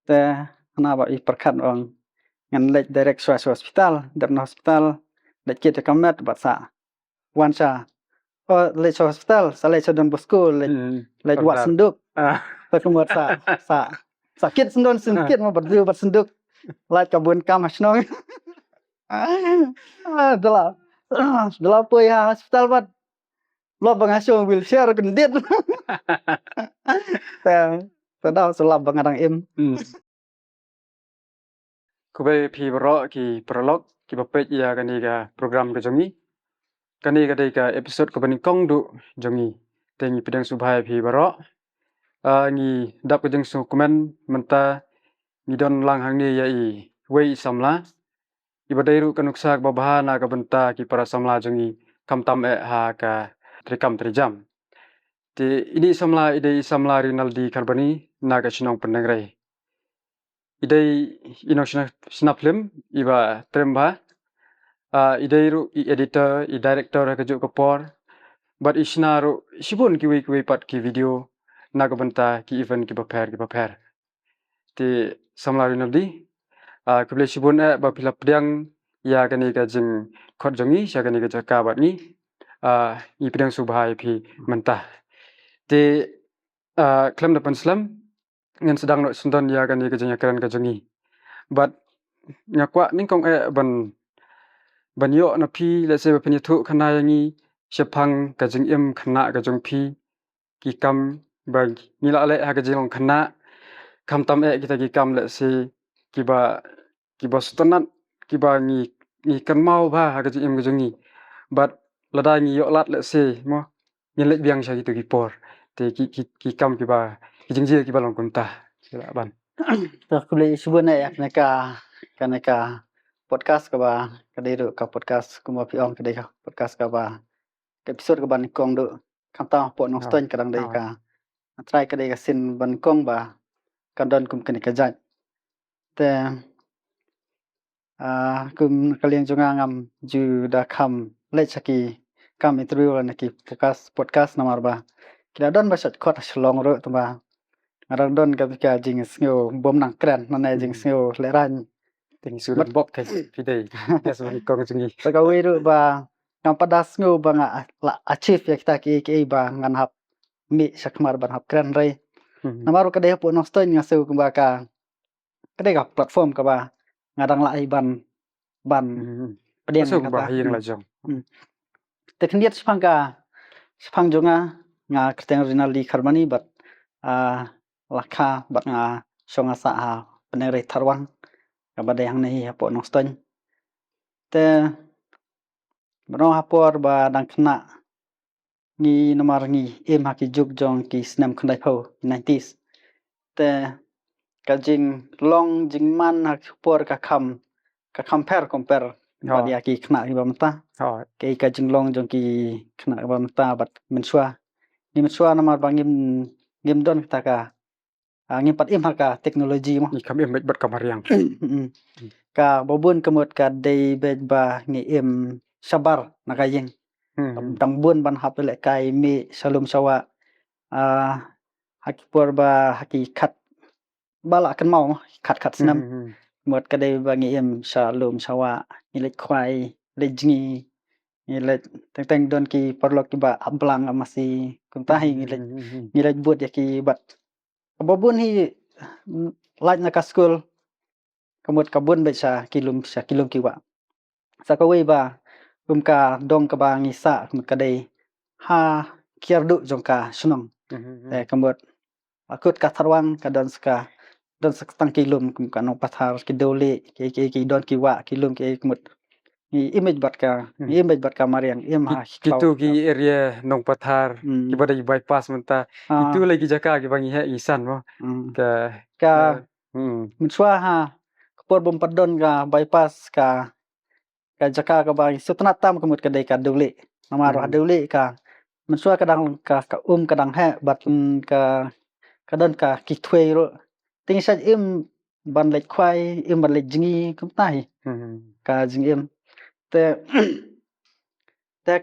แต่หน้าบ่อีประคัดองงันเล็ก direct swasta hospital dan hospital let kita kamat batsa wansa let hospital salai Don Bosco let wat senduk pekumur sakit sendon sedikit mau berdua bat senduk lat kabun kam hasnong dalam apa ya hospital bat lo bangasong wheelchair kendit tadau selap bangarang im Kubai pi baro ki prolog ki bapet ya kani ka program ka jongi kani ka dei ka episode ko bani kong du jongi tengi pidang subhai pi baro ngi dap ka jeng su komen menta ngi don lang hang ni ya i wei samla ibadai ru kanuksa ka babahana ka benta ki para samla jongi kamtam ha ka trikam trijam ti ini samla ide samla Rinaldi Karbani na ka chinong penengrai idai inok snap film iba tremba idai ru I editor I director ka juk kapor but isna ru sibun ki pat ki video na ka benta ki event ki baper ti samla Rinaldi kuble sibun ba pilap pedang ya kani ka jing khot jongi sya kani ka jaka bat ni I pedang subhai pi mentah ti klam depan slam ngan sedang nok senton ya kani ka jing akaran ka jongi but ngakwa ning kong ban yo na pi la se panya thu khana yangi sepang ka jing im khana ka jong pi ki kam bag ni la le ha ka jing khana kam tam kita ki kam la se ki ba stonat ki ba ni kan mau ba ha ka jing im ka jongi but lada ni yo lat la se mo ni le biang sha ki por te ki kam ki ba ki jing ki ba long kunta sila ban kuble subun ya kanaka podcast ka ba kadai ka podcast kuma pi ong kadai ka podcast ka ba episode ka ban kong do kamta po nong ston kadang dai ka try kadai ka sin ban kong ba kadon kum kani ka jat te kum kalian junga ngam ju da kham le chaki kam interview na ki podcast namar ba kila don ba sat khot shlong ro to ba ngarang don ka jing sngo bom nang kran na jing sngo le ran ting surat bok kai pidai ya so kong jungi ka weru ba ngam padas sngo ba nga la achieve ya kita ki ba ngan hap mi sakmar ban hap kran rai namaru ka dei po no ston ngasu ka ba ka kadai ka platform ka ba ngadang la ban pedeng ka ba hing la jong tekniat sepang jonga nga Kristen Rinaldi Karbani bat lakha bat nga songa sa ha penere tharwang ka badai hang nei po no ston te bro hapor ba dang khna ngi namar ngi em ha ki juk jong ki snam khandai pho 90s te ka jing long jing man ha por ka kham compare ba dia ki khna ki ba mata ke ka jing long jong ki khna ba mata bat mensua ni mensua namar bangim don ta ka ngim pat im ha ka teknologi mo ni kam em bat kamariang ka bobun kemut ka dei bet ba ngi em sabar na ka yeng dang bun ban hap le kai mi salum sawa hakipor ba hakikat bala kan mau khat snam mut ka dei ba ngi em salum sawa ni le khwai le jingi ni le teng don ki parlok ki ba ablang masih kuntahi ni le but ya ki bat bobun hi laj na ka school kamut kabun becha kilum ki wa sakawi ba ka dong ka ba ngisa ka dei ha kiardu jongka sunong kamut akut ka tharwang ka don tang kilum ka no pathar ki dole ki don ki wa kilum ki kamut ni image bat ka mariang im ha kitu ki area nong pathar ki badai bypass menta itu lagi jaka ki bangi ha isan mo ka mensua ha por bom padon ka bypass ka jaka ka ba sutna tam kamut ka dei ka dole namar dole ka mensua kadang ka kadang ha bat ka don ka ki thwei ro ting sa im ban lek khwai im ban lek jingi kum tai ka jing im te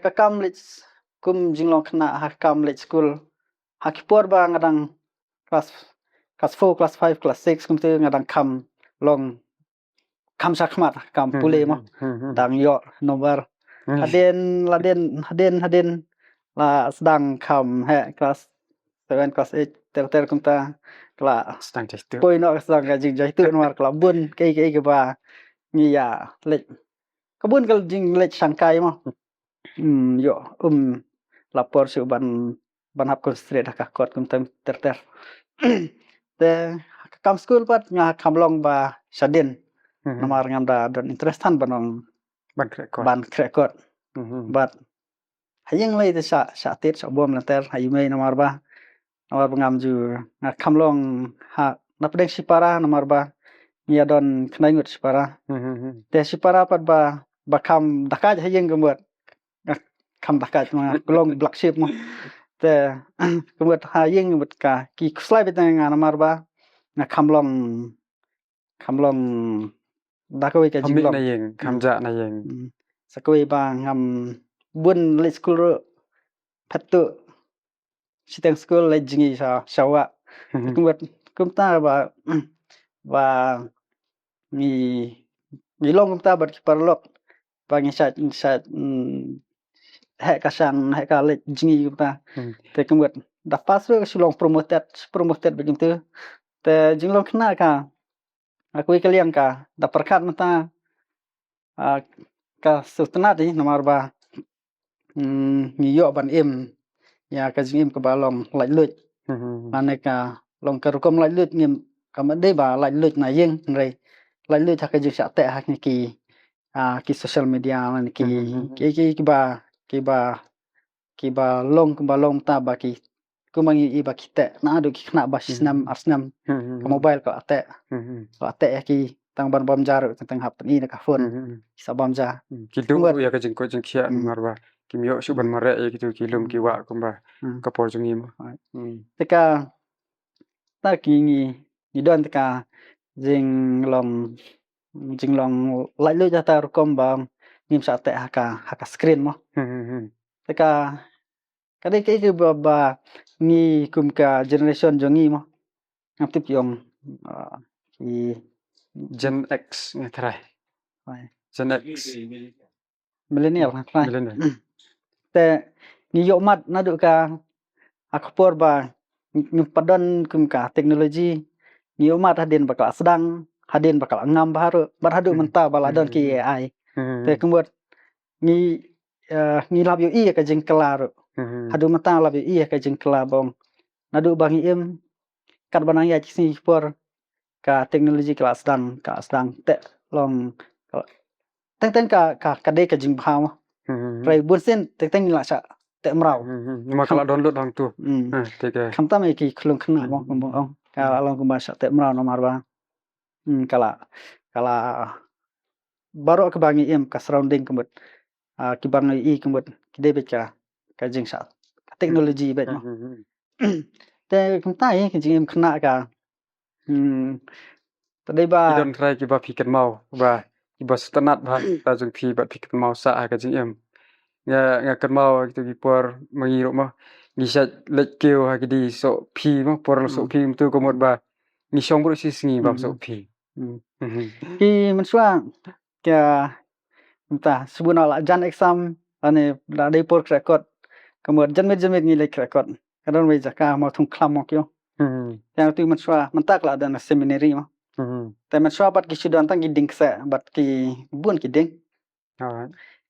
ka kam lek kum jinglong khna ha kam lek school ha ki por ba ngadang kelas 4 kelas 5 kelas 6 kum tu ngadang kam long kam sakmat kam pule mo dang yo nomor haden la sedang kam he kelas 7 kelas 8 ter kum ta kala sedang tu poi no sedang ka jing jai tu nomor kala bun ke ba ngi ya lech kabun kal jing lech sangkai mo yo lapor su ban hap kon street ka kot kum tam ter te kam school pat nga kam long ba sadin nomor ngam da don interestan banong ban krekot but hayeng lei te sa tet sa bom la ter hay mei nomor ba ngam ju nga kam long ha na pedeng sipara nomor ba nia don knai ngut sipara te sipara pat ba kam dakaj hayeng gumot kam dakaj ma long black sheep mo te gumot hayeng gumot ka ki slai betang nga nomor ba nga kam long dakoi ka Hamik jinglong na yeng kamja na yeng sakoi ba ngam bun le school ro phattu siteng school le jingi sawa kumbat kumta ba ni long kumta bat parlok ba ngi sat he ka le jingi kumta te kumbat da pasro silong promoted begitu te jinglong kena ka aku kalian ka da perkat mata ka sultanat ni nomor ba ni yo ban ya ka jing ka balong lai lut ane ka long ka rukom lai lut ngim ka ma de ba lai lut na yeng rei lai lut ha ka jing sa te ha ki social media man ki ba long ta ba ki kumangi i ba kite na adu ki kna ba snam asnam ka mobile ka ate ki tang ban bom jar tang hap ni ka phone sa bom ja kidu ya ka jing ko jing khia marba kimyo suban mare ya gitu kilum ki wa kumba kapor jungi mo teka ta ki ni don teka jing long lai lu ja ta rukom ba nim sa te ha ka screen mo teka kade ke ba ni kum ka generation jongi mo ngap tip yong ki Gen X ngetrai Gen X millennial te ni yo mat na du ka akpor ba padon kum ka teknologi ni yo mat hadin bakal sedang hadin bakal ngam baru hadu menta baladon ki AI te kumbuat ni lab yo i ka jing kelaro hadu menta lab yo i ka jing kelabong nadu bangi kat banang ya ci por ka teknologi kelas sedang te long teng ka de ka jing bhaw rai bunsen teng la sa te mrau ma kala download hang tu te ke kham ta mai ki khulung khna mo ong ka long ku ba sa te mrau no marba kala baro ka bangi ka surrounding kemut ki bangi kemut ki de ka jing sa teknologi bet mo te kum ta ki jing khna ka tadi ba idon try ki ba phiket mau ba ki ba stanat ba ta jung phi ba phiket mau sa ka jing nga kan mau gitu ki por mangi ro ma ni sa let keu ha ki di so phi ma por so phi tu ko mod ba ni song bro si singi ba so phi ki man swa ka ta subuna la jan exam ane la dei por record kamot janmet ni lek record kadon we jaka ma thung khlam mo kyo yang tu man swa man tak la dan seminary ma te man swa bat ki sudan tang ki ding sa bat ki bun ki ding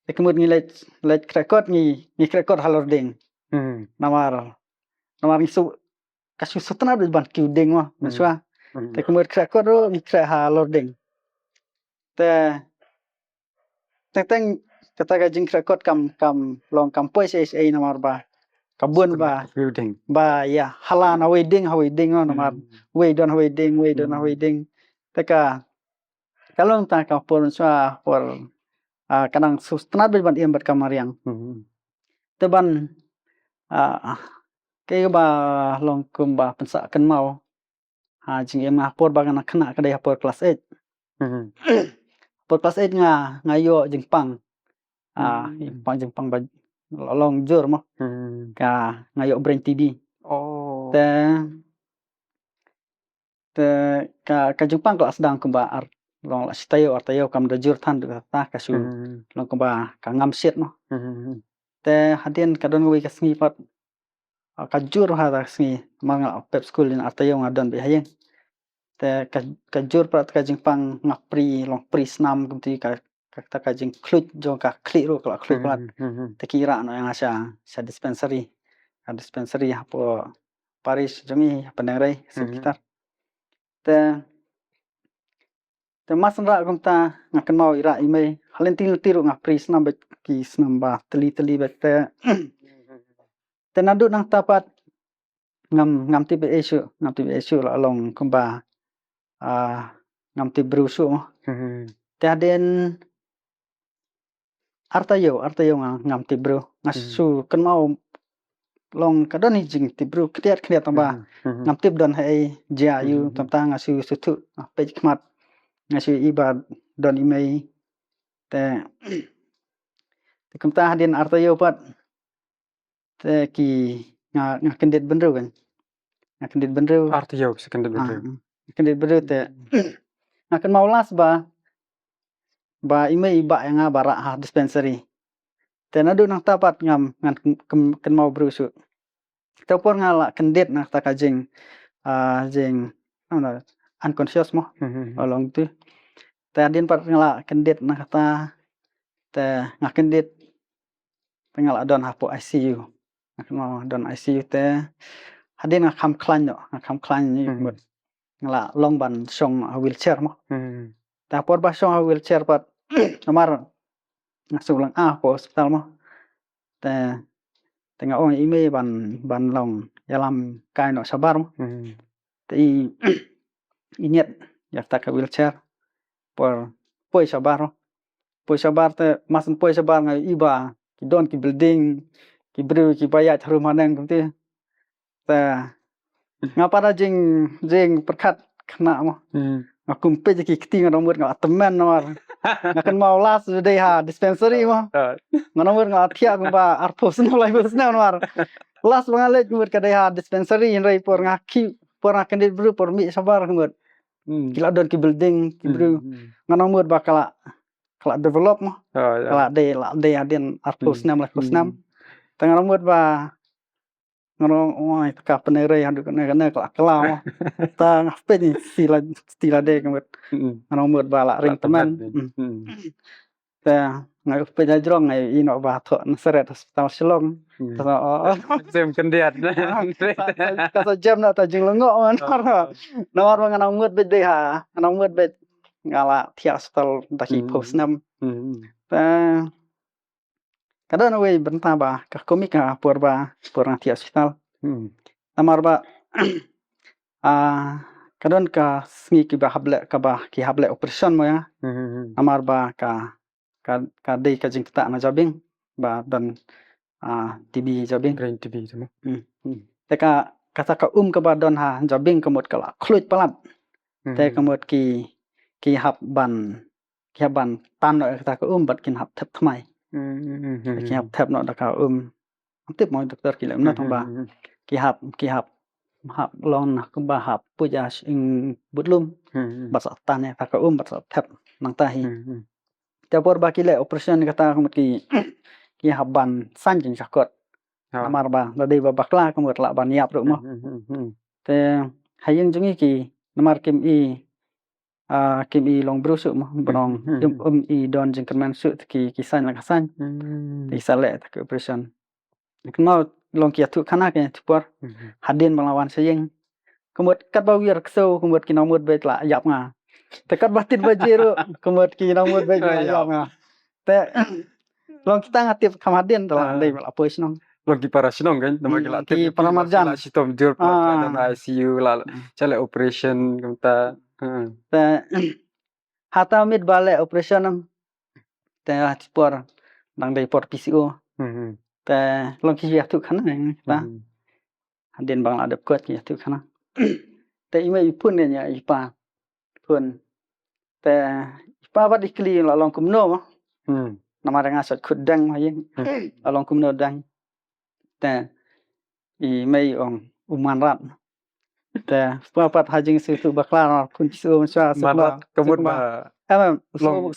te kamot ni lek record ni record halor ding namar ni su kasu sutna ban ki ding ma man swa te kamot record ro ni halor ding te teng kata ka jing record kam long kam poi sai nomor ba kabun ba ya halana wedding nomor wedding teka kalong ta ka por sa por kanang sustna ban bat kamariang teban ke ba long kum ba pensa kan mau jing em por ba kana khna ka dei por class 8 por class 8 nga yo jing pang jing pang ba long jur mo ka ngayo brain tv te แต่ka Jepang kelas sedang kemba long la tayo kam da jurtan du ta ka su long kemba ka ngam siet no แต่หัดเรียนกะดอนเวยกะสงีปัดกะจูรหาดะสงีมังpep school in atayong adon be hayeng แต่กะจูรปรัดกะจิงปังงักปรีลองปรีสนามกุมติกะตะกะจิงคลุดจงกะคลิโรกะคลุดปรัดตะkira no yang sa dispensary hapo Paris jongi pendengai sekitar แต่มาสันระกุมตางักกันเมาอีระอีเมฮัลเลนติรุงักปรีสนามเบกีสนามบาตลีเบแต่นัดุนังตาปัดngam ti be issue la long kumba ngam ti brusu te aden artayo ngam ti bru ngasu kan mau long kadon jing ti bru kriat tamba ngam ti don hai jiayu tamta ngasu sutu pe khmat ngasu ibad don imei te kumta aden artayo pat te ki nga kendet benru kan kendet benru artiyo kendet benru te ngakan maulas ba imei ba yang bara ha dispensary te nadu nang tapat ngam ngan ken mau brusu te por ngala kendet nak takajing jing unconscious mo along tu te adin pat ngala kendet nak ta te ngakendet ngala don hapo ICU mau don ICU te hadin ngam klan ni mut ngala long ban song wheelchair mo ta por ba song wheelchair pat amar ngasulang po hospital mo te tengah ime ban long yalam kai no sabar mo te inyet yak ta ka wheelchair por poi sabar te masan poi sabar ngai iba ki don ki building ki bru ki bayat rumanang kumti ta ngapa jing perkat kena mo akum pe ki kting nomor nga teman nomor ngakan mau las de ha dispensary mo nomor nga thia ba arpos no lai bus na nomor las bangale nomor ka de ha dispensary rai por ngaki por ngakan bru por mi sabar nomor kila don ki building ki bru nga nomor bakala develop mo kala de aden arpos nam tengah nomor ba ngorong oi ka penere handu kana kala mo ta ngape ni stila de kemet nomor bala ring teman ta ngai pe jrong ngai ino ba tho seret hospital Shillong ta sem kendiat ta sa jam na ta jing lengo nomor nomor be de ha nomor be ngala thia hospital ta ki post nam ta kadang we benta ba ka komik por nanti hospital amar ba kadang ka sngi ki ba hable operation mo ya amar ba ka dei ka jing ta na jabing ba dan TB jabing brain TB tu te ka kata ka ka ba don ha jabing kemot kala khluit palat te kemot ki hab ban tan no kata ka bat kin hab thep thmai ki hab thep no da ka tip mo doktor ki lem na thong ba ki hab long na ka ba hab puja ing butlum bat sa tan ne ta ka bat sa thep nang ta hi te por ba ki le operation kata ki hab ban san jing sakot amar ba da dei ba bakla ka mot la ban yap ro mo te hayeng jungi ki namar kim i long brusu mo brong i don jing kan su ki san la san te sale ta ka operation kenal long kia tu kana ke tupor hadin melawan sayeng kemut kat ba wir kso kemut ki nomor bet la yap nga te kat batin ba jero kemut ki nomor bet la yap nga te long kita ngatip kam hadin to dei la pois nong long ki para sinong kan nama ki paramarjan sitom jur dan ICU la chale operation kumta te hata mit bale operation te tupor nang dei por PCO te long ki ya tu kana ta hadin bang la dep kot ki tu kana te ime ipun nya ipa pun te ipa ba dikli la long kumno mo nama dengan sat khudang ma yin long kumno dang te i mei ong uman rat แต่papat hajing situ bakla kun su sha Marat kemud ba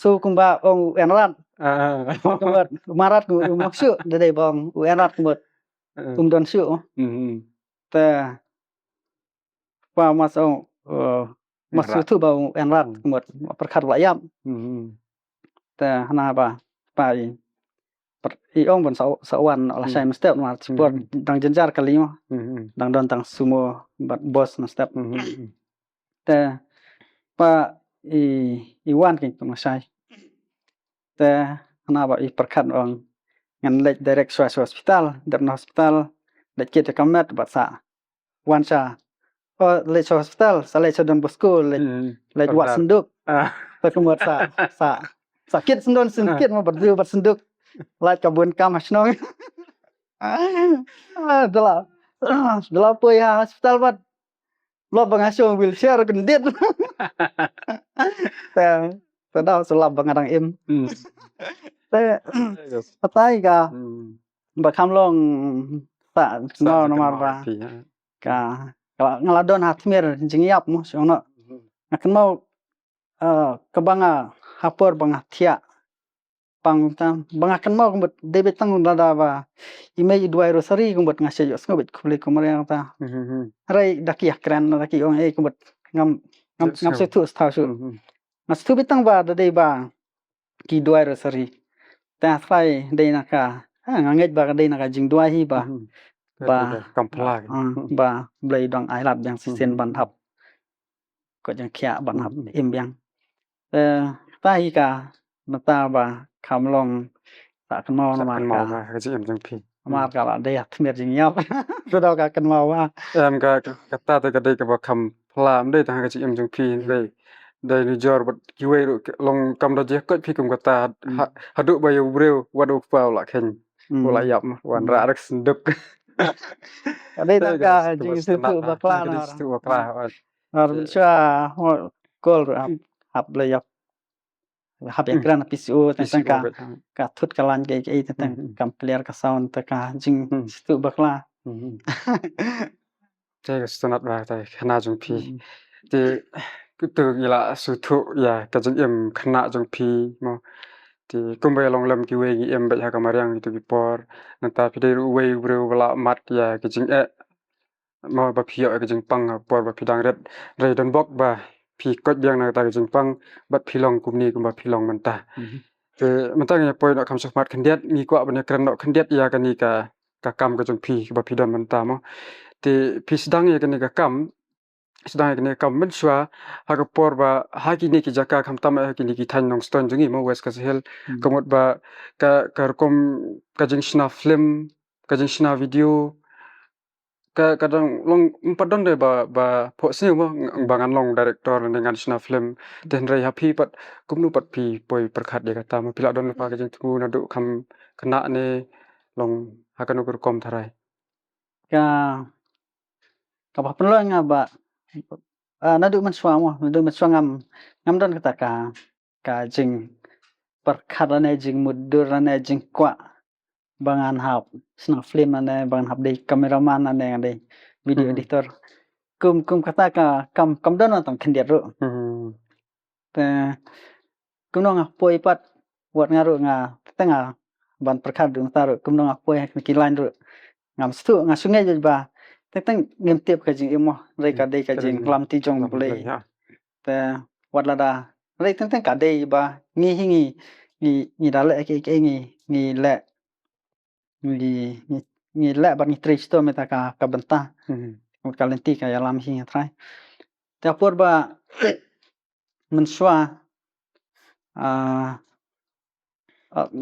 su kumba ong enrat อา kumbat marat ku maksu dede bong enrat kumbat don su อืม แต่mas ong mas situ ba enrat kumbat perkat layam อืม แต่hana ba pai i ong bon sawan olah sai step ma sport dang jenjar kali mo อืม dang don tang sumo bat boss na step อืม แต่pa i wan king ma sai แต่hana ba i perkat ong ngan lek direct hospital dan hospital lek kita kamat bat sa wan sa lek hospital sa lek don bosco lek wat senduk อ่า ta kumot sa sakit sendon sakit ma bat bat senduk lek kabun kam hasnong dala poi hospital bat lo bangasyo wheelchair kendit ta dau selap bangarang im อืม แต่patai ka อืม ba kamlong ta no nomor ba ka ngaladon hatmir jingyap mo sono akan mau kebanga hapor banga thia pang tam banga kan mau kumbet debet tang lada ba image dua rosari kumbet ngasih yo skobet kule kumare ta rai daki akran daki ong kumbet ngam setu stau su mas tu bitang ba dei ba ki dua rosari ta sai dei naka nganget ba dei naka jing dua hi ba บ่กำพลา ba blai dong ai lap yang sisen ban hap ko jang khia ban hap im yang ta hi ka mata ba kamlong ta kan mau na กันเมามาก็สิเอ็มจังพี่ ma ka la dei atmer jing yap so dau ka kan mau wa เอ็มก็กะตาแต่ก็ได้ก็บ่คำพลามได้ทางก็สิเอ็มจังพี่ได้นี่จอร์บกิเวลงกำดอเจก็พี่กุมกะตาหะดุบอยู่เร็ววัดอุฟาวละเข็นบ่ละยับวันระรักสันดึก dei ta ka jing situ bakla na situ bakla sha gol hap le yap hap ekran PCO tentang ka thut kalan ke tentang kam clear ka sound ta ka jing situ bakla ใจก็สนัดว่าแต่คณะจงพี่ที่ก็ตึกอีละสุทุอย่าก็จงเอ็มคณะจงพี่มอที่กุมไปลองลำกิเวงเอ็มไปหากมาเรียงที่กิปอร์นั่นตาพี่ได้รู้เวเร็วเวลามัดอย่าก็จงมาบะพี่เอาก็จงปังปอร์บะพี่ดังเร็ดเรดอนบอกบ่าพี่กดเบียงนั่นตาก็จงปังบัดพี่ลองกุมนี้กุมบะพี่ลองมันตามันตั้งอย่าปล่อยเนาะคำสมัดคันเดียดมีกว่าบันกระเนาะคันเดียดอย่ากันนี่กะกรรมก็จงพี่บะพี่ดอนมันตามอที่พี่sedang ya kene gakam sedang kene kam mensua haga porba hagi ni ki jaka kam tam hagi ni ki than nong ston jungi mo west kasel komot ba ka kom ka jing shna film ka jing shna video ka kadang long padon de ba pho siu mo bangan long director dengan shna film den rai happy pat kumnu pat pi poi perkhat de kata ma pila don pa ka jing tu na du kam kena ne long hakan ukur kom tharai ka ba penlo nga ba nadu man swamo nadu man swangam ngam don kata ka jing perkharane jing mudurane jing kwa bangan hap sna film ane bangan hap de cameraman ane de video editor kum kata ka kam don tang khendiat ro te kum no nga poi pat wat nga ro nga tanga ban perkhar dung ta ro kum no nga poi ki line ro ngam stu nga sungai je ba teng ngem tiap ka jing imo rei ka dei ka jing lam ti jong boleh te wat lada rei teng ka dei ba ngi da le ke ngi le ngi le ba ngi tri sto meta ka benta ka lenti ka ya lam hi trai te por ba mensua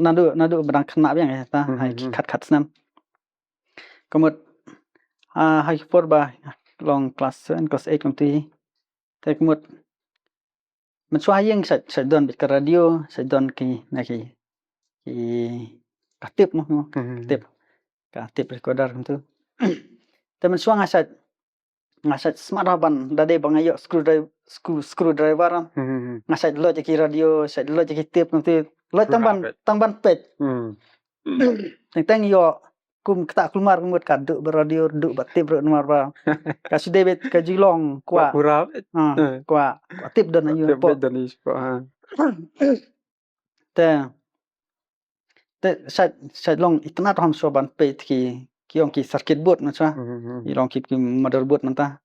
nadu badang khna yang ta hai khat snam komot hai por ba long class 7 class 8 kom ti te komot mensua yang sa don bit ka radio sa don ki na ki katip mo katip recorder tu te mensua ngasat smart ban dade bangayo screwdriver ngasat lo je ki radio sa lo je ki tip tu lo tangban pet teng yo kum kata keluar kemut ka duk beradio duk batip ro nomor ba ka sudah bet ka jilong kwa kurap kwa tip dan ayu po dan is po te sai long itna ham so ban pe ki ong ki circuit board na cha i long ki motherboard nanta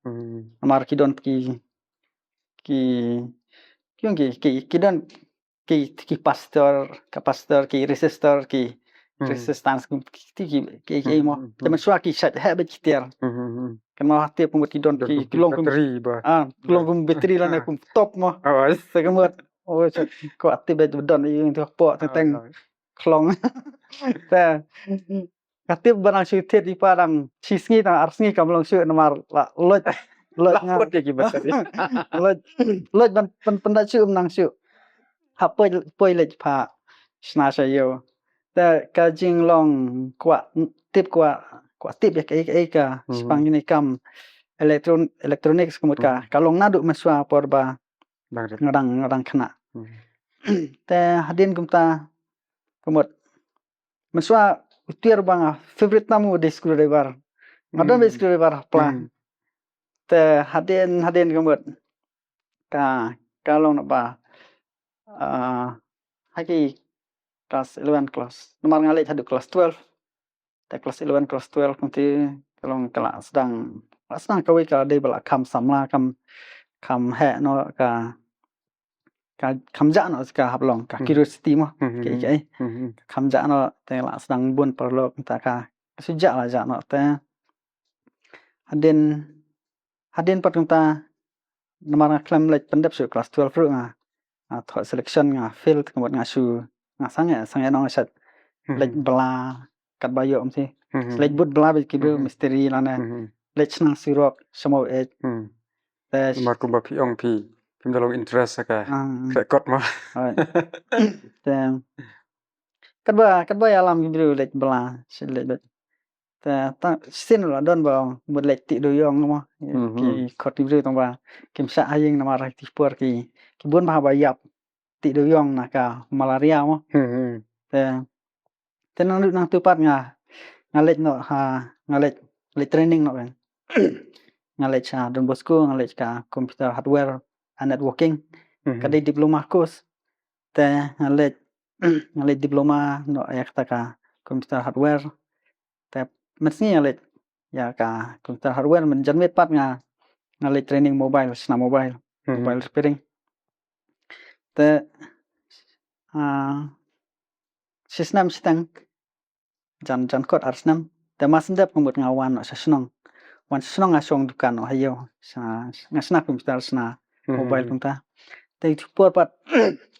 amar ki don ki ong ki don ki capacitor ki resistor ki resistance ki mo te man swa ki sat habit kitir kan ma tiap pemut ki don ki long bateri ba long bateri la na kum top mo se kemut ko activate don i to po teng klong te katip barang syutit di padang sisngi ta arsngi kam long syut nomar la loj lapot ya ki basar loj ban pendat syum nang syut ha poi lej pha sna sayo te ka jing long kwa tip ya ka spang ni kam electronics kemut ka long nadu maswa porba ngadang khana te hadin kumta kemut maswa utier banga favorite namu de screwdriver ngadam screwdriver pla te hadin kemut ka long ba haki kelas 11 kelas nomor ngalek hadu kelas 12 te kelas 11 kelas 12 kunti kalong kelas sedang kawi ka de bala kam samla kam he no ka kamja no ka hablong ka curiosity mo ke kamja no te la sedang bun perlok ta ka sejak la ja no te hadin patungta nomor klam lek pendap su kelas 12 ru thot selection fail kemut ngasu sange no sat lek bala kat bayo msi lek but bala ki misteri la na lek nang sirok samo te nomor kum ba pi ong pi kim dalong interest ka kot ma te kat ba alam biru lek bala lek te ta sin la don ba mut lek ti do yong mo ki khot biru tong ba kim sa aying nomor ti por ki bun ba bayap ti do yong na ka malaria mo te nang tu pat ngalek no ngalek training no ben ngalek cha Don Bosco ngalek ka computer hardware and networking kadai diploma course te ngalek diploma no ya kata ka computer hardware te mesni ngalek ya ka computer hardware men janmet pat ngalek training mobile repairing te sistem stang jan kot arsnam te masndap kemut ngawan no senong wan senong asong dukan no hayo ngasna komputer sna mobile kunta te por pat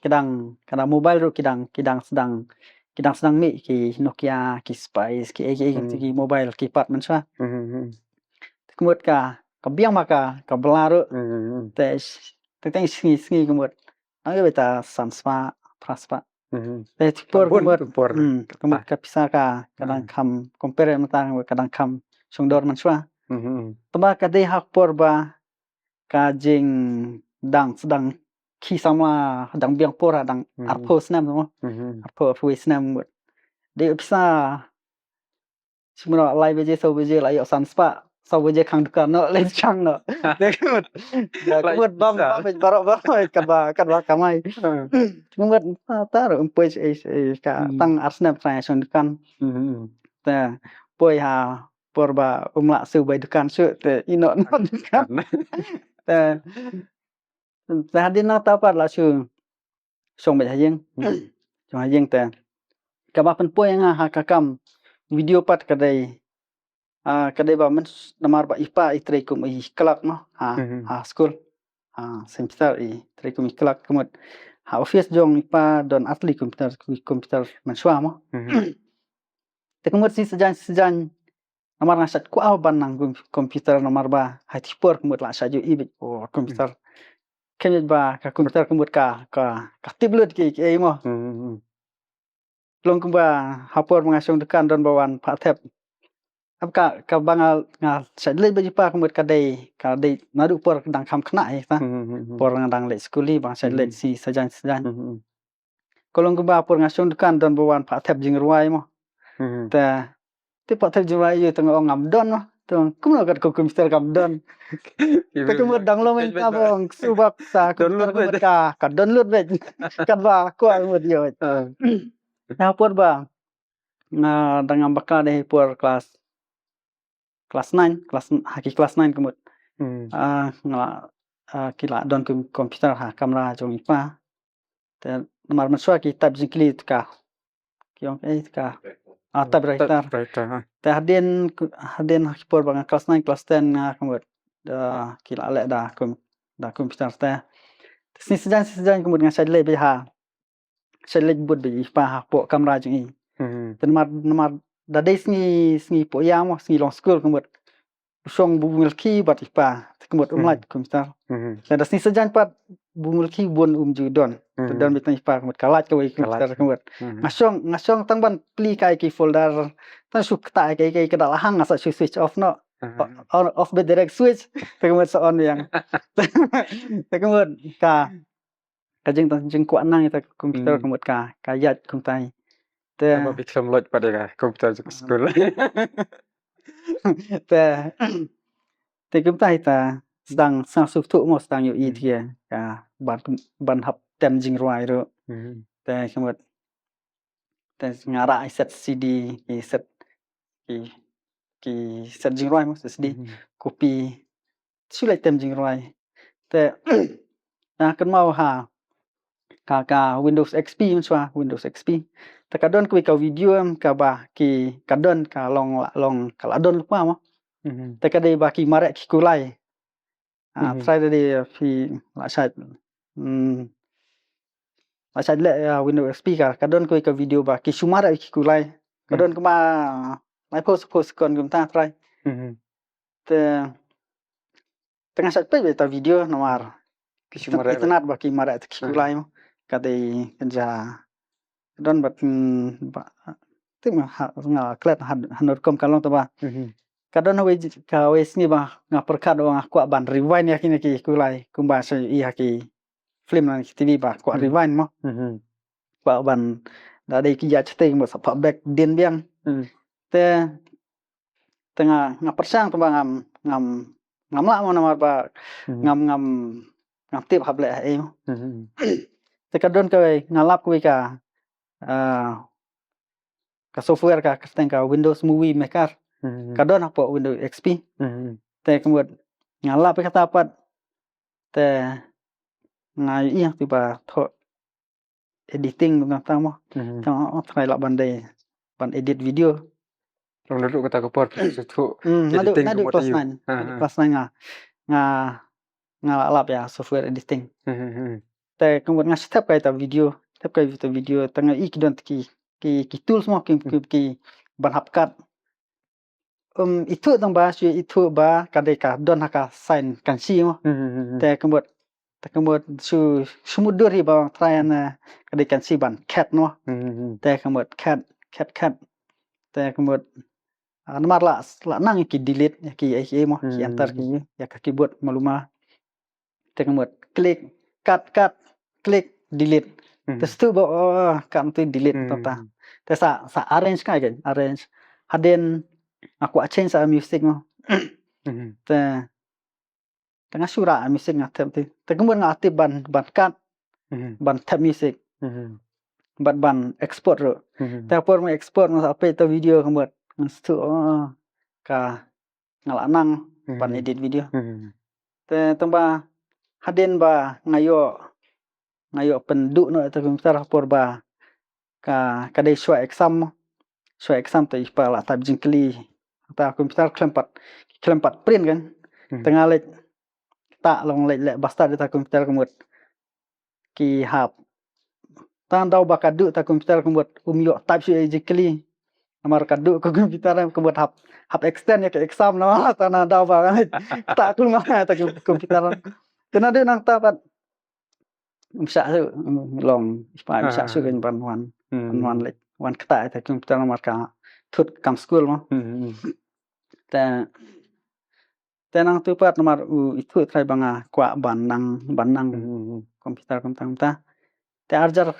kadang mobile ro kidang sedang mi ki Nokia ki Spice ki mobile ki pat man swa kemut ka biang maka ka belaro te teng singi kemut ang beta sanspa praspa te por kemut ka pisa ka kadang kam compare matang kadang kam songdor man swa tamba ka de hak por ba ka jing dang sedang ki sama dang biang por dang arpo snam no arpo snam de pisa semua lai beje so beje la yo sanspa so beje khang dukan no le chang no de kemut bam barok kan ba kamai kemut ta ro poi ka tang arsnap sai son dukan te poi ha porba umla su bai dukan su te ino dukan te hadin na ta pat la su song bai hayeng te ka ba pen poi ha ka kam video pat kadai ba men namar ba ipa itre kum I kelak no school semester itre kum kelak kemut ha office jong ipa don atli komputer manswa mo te kemut si sejan namar ngasat ku ban nang komputer namar ba hati por kemut la saju ibit komputer kenyet ba ka komputer kemut ka tiblut ki mo long kumba hapor mengasong dekan don bawan pak tep apka ka bangal sadle bajipa kemut kadai nadu por dang kam khna ta por dang le skuli bang sadle si sajan kolong kumba por ngasong dekan don bawan pak tep jing ruai mo te Tepat terjemah ieu tengah ngam don tong kumno kat komputer kam don. Te kumut dang lo men ta bong subak sa komputer kumut ka download bet. Kan ba ko kumut yo. Nah por bang. Nah dengan bakal deh por kelas 9 kelas 9 kumut. Kila don komputer ha kamera jong ipa. Te nomor masuk kitab jingkli ka. Kiong ka. Typewriter. Te hadin por bang kelas 9 kelas 10 kumut. Kila lek da komputer te. Sejan kumut ngasai le be ha. Sai le bud be ipa ha po kamera jong i. Te nomor da des sngi po yang mo sngi long school kumut. Song bu milki bat ipa kumut umlat komputer. Te da sni sejan pat bu milki bun ju don. Te don be ipa kumut kalat ko komputer kumut. Ngasong tang ban pli kai ki folder. Tan suk ta kai kada lahang asa switch off no. Off be direct switch. Te kumut so on yang. Te kumut ka jeng kuat nang ta komputer kumut ka yat kum tai. Te apa bikin lot pada komputer school. Te kum tai ta sedang sang suk tu mo sedang yo i thia ka ban hap tem jing roi ro. Te kumut te ngara set CD ki set jing roi mo SD copy sulai tem jing roi. Te nah kan mau ha ka Windows XP menswa Windows XP. Te kadon ku ka video ka ba ki kadon ka long kaladon lupa mo. Te kadai ba ki marek ki kulai. Try tadi filasat le Windows XP ka kadon ku ka video ba ki sumara ki kulai. Kadon ku ma mai post kon kum ta try. Te tengah sat pe ta video nomor Ki sumara internet ba ki marek ki kulai mo. Kadai kerja don bat tu mah klet hanur kom kalong tu ba. Kadon we sni ba ngaperkat wang aku ban rewind ya kini ki kulai kumba sai i haki film nan TV ba ku rewind mo. Ba ban da dei ki ya chete mo sa back din biang. Te tengah ngapersang tu ba ngam la mo nomor ba ngam tip hable ai mo. Te kadon ka ngalap ku ka software ka Windows Movie Maker. Kadon apa Windows XP. Te kumut ngalap kata apa te ngai iya tiba tho editing kata mo. Tang try la ban edit video. Long dulu kata ko por su editing kelas 9 ngalap ya software editing. Te kumut ngasih kai ta video tengah ikdon ki tools mo ki ban hapkat. Itu tang ba itu ba kadai ka don haka sign kan si mo. Te kumut sumudur hi ba try na kadai kan si ban cat no. Te kumut cat. Te kumut nomor la nang ki delete ki ai mo ki enter ki ya ka keyboard maluma. Te kumut klik cut klik delete. Terus tu ba kan tu delete ta. Te sa arrange kai kan arrange haden aku change sa music mo. Te tengah sura music ngatem tu. Te kemudian ngaktif ban cut ban tab music. Ban export ro. Te por mo export mo apa tu video kemudian tu ka ngalanang ban edit video. Te tamba haden ba ngayo penduk no ta komputer por ba ka kadai shua exam tu ipa la tab jingkli ta komputer klempat print kan. Tengah lek tak long lek basta ta komputer kemut ki hap tan dau ba kadu ta komputer kemut yo tab si jingkli amar kadu ko komputer kemut hap extend ya ke exam no tan dau ba kan tak kul ma ta komputer kena de nang tapat bisa long ipa bisa su kan ban lek wan kata ta komputer nomor ka thut kam school mo. Te nang tu pat nomor itu try banga kwa banang komputer ta. Te arjar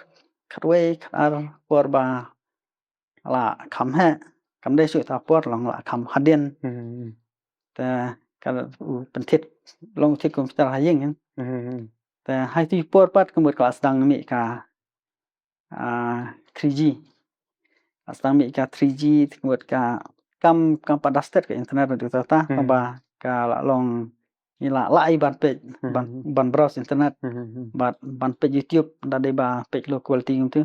khatwe khar por ba la kham he kam dai su ta por long la kam hadin อืม แต่ก็เป็นทิศลงทิศคอมพิวเตอร์ยิ่ง อืม แต่ให้ที่ปวดปัดก็หมดก็sedang mi ka 3G sedang mi ka 3G หมดka kam pada state ke internet tu ta tambah ka long ni la lai ban page ban browse internet ban page YouTube da de ba page low quality tu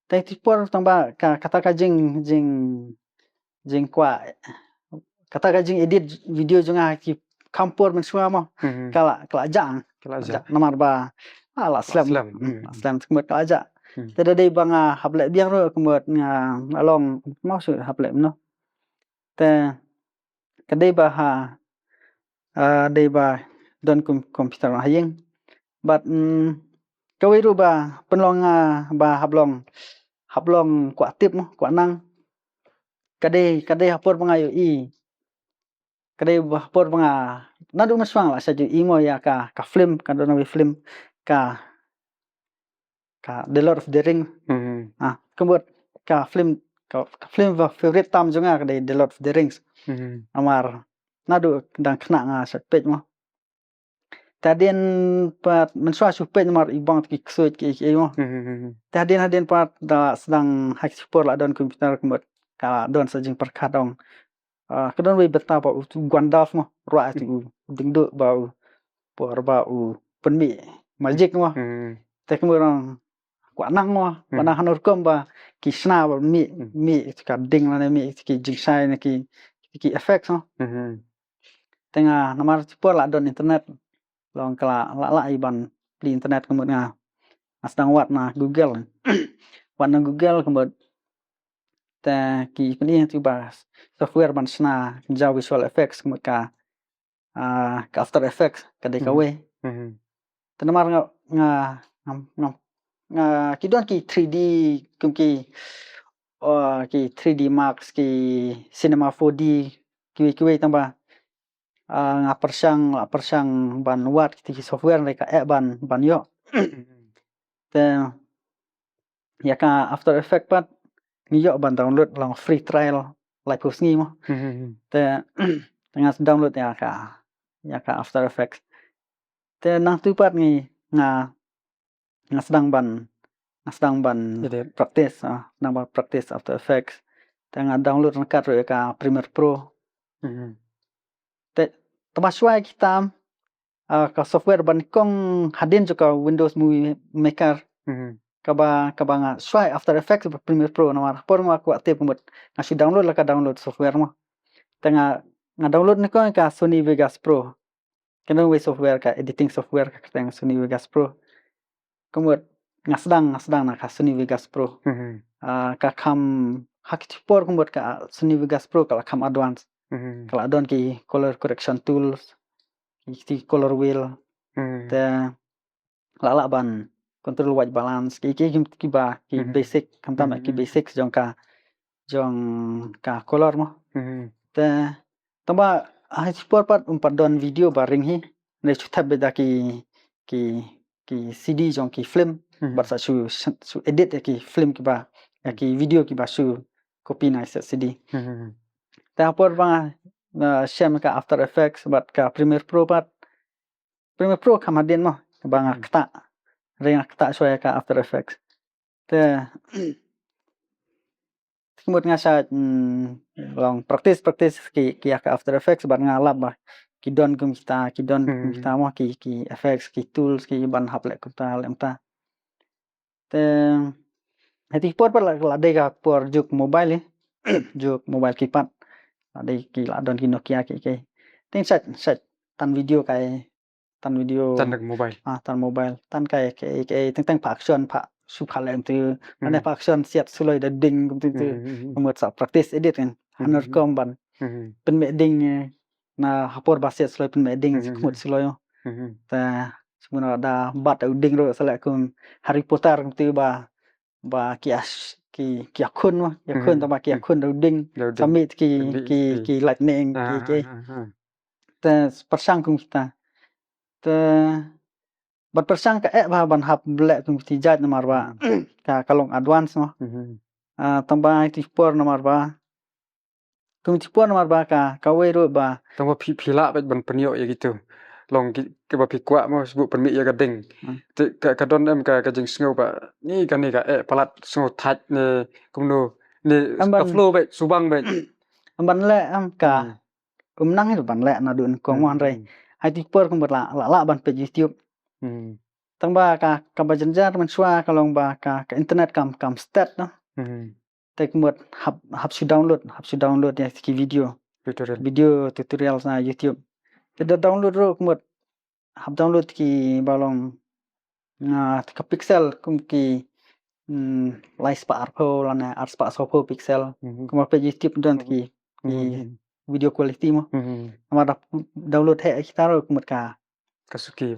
แต่ที่ปวดtambah ka kata ka jing kwa kata ka jing edit video jonga ki kampur men semua mah kala jang nomor ba ala slam kemut kala aja tada dei banga hable biang ro kemut nga along mau su hable no te kadai ba ha dei ba don komputer hayeng but kawai ru ba penlong ba hablong kwa tip mo kwa nang kadai hapor bangayo kadai hapor banga nadu maswang la saju imo ya ka film ka don film ka The Lord of the Ring kemut ka film va favorite tam jonga kadai The Lord of the Rings amar nadu dang kena nga sat page mo tadien pat menswa su page mar ibang ki ksuit ki mo tadien pat da sedang hak la don komputer kemut ka don sajing perkadong kadon we beta ba tu Gandalf mo ra tu dingdo ba por ba penmi magic mo te kemurang kwa nang mo wana hanur kom ba ki sna ba mi ka ding la mi ki jingsai na ki effects no tenga namar por la don internet long kala la iban di internet kemut nga asdang wat na Google wat na Google kemut te ki peni tu ba software ban sna jaw visual effects kemut ka After Effects ka de ka we tenamar nga kidon ki 3D kum ki 3D Max ki Cinema 4D ki tambah nga persang ban wat ki software mereka ban yo te ya ka After Effects pat ngiyo ban download long free trial like ngi mo te tengah download ya ka After Effects te nang tu pat ngi nga sedang ban practice nang ban practice After Effects tengah download kat ro ka Premiere Pro te tabaswai kita ka software ban kong hadin juga Windows Movie Maker kaba nga swai After Effects Premiere Pro namar por ma ku atip mut ngasi download la ka download software mo tengah nga download ni ko ka Sony Vegas Pro kena we software ka editing software ka teng Sony Vegas Pro kemut nga sedang na ka Sony Vegas Pro ka kam hak por kemut ka Sony Vegas Pro kala kam advance kala don ki color correction tools ki color wheel te la ban control white balance ki basic kam tam ki basic jong ka color mo te tamba ai sport pat don video baring hi ne chutab beda ki CD jong ki film barsa su edit ki film ki ba ki video ki ba su copy na CD ta por ba sham ka After Effects bat ka Premiere Pro kamadin mo bang kta ring kta soya ka After Effects te kemut ngasa long practice ki ka After Effects ban ngalap ba ki don kita mo ki effects ki tools ki ban haple kita lemta te hati por la de ka por juk mobile juk mobile kipat ade ki la don ki Nokia ki ting set tan video tan mobile tan mobile tan kai teng pak son pak su khalem tu ane pak son siat suloi da ding tu kemut sa practice edit kan hanur kom ban pen me ding na hapor baset suloi pen me ding kemut suloi ta semua da bat ding ro sala kun Harry Potter tu ba ki akun mo yakun ta ba ki akun ding samit ki lightning ki ta persang kum kita te bat persang ka ban hap black kum ti jat namar ba ka kalong advance mo também tipo nomor ba kum tipo nomor ba ka wero ba tamba pila bet ban penio ya gitu long ke ba pikwa mo sebut permit ya gading te ka don em ka jing sngo ba ni kan ni ka palat sngo thach ne kumno ne ka flow bet subang bet ban le am ka nang itu ban le na dun ko mon re hai tipo kum la ban pe YouTube tamba ka ba jenjar man swa ka long ba ka internet kam stat no tek mot hab su download ya ki video tutorial na YouTube te download ro mot hab download ki balong ka pixel kum ki lai spa arpo lana art spa so pixel kum pe YouTube don ki video quality mo ma download he kita ro mot ka kasuki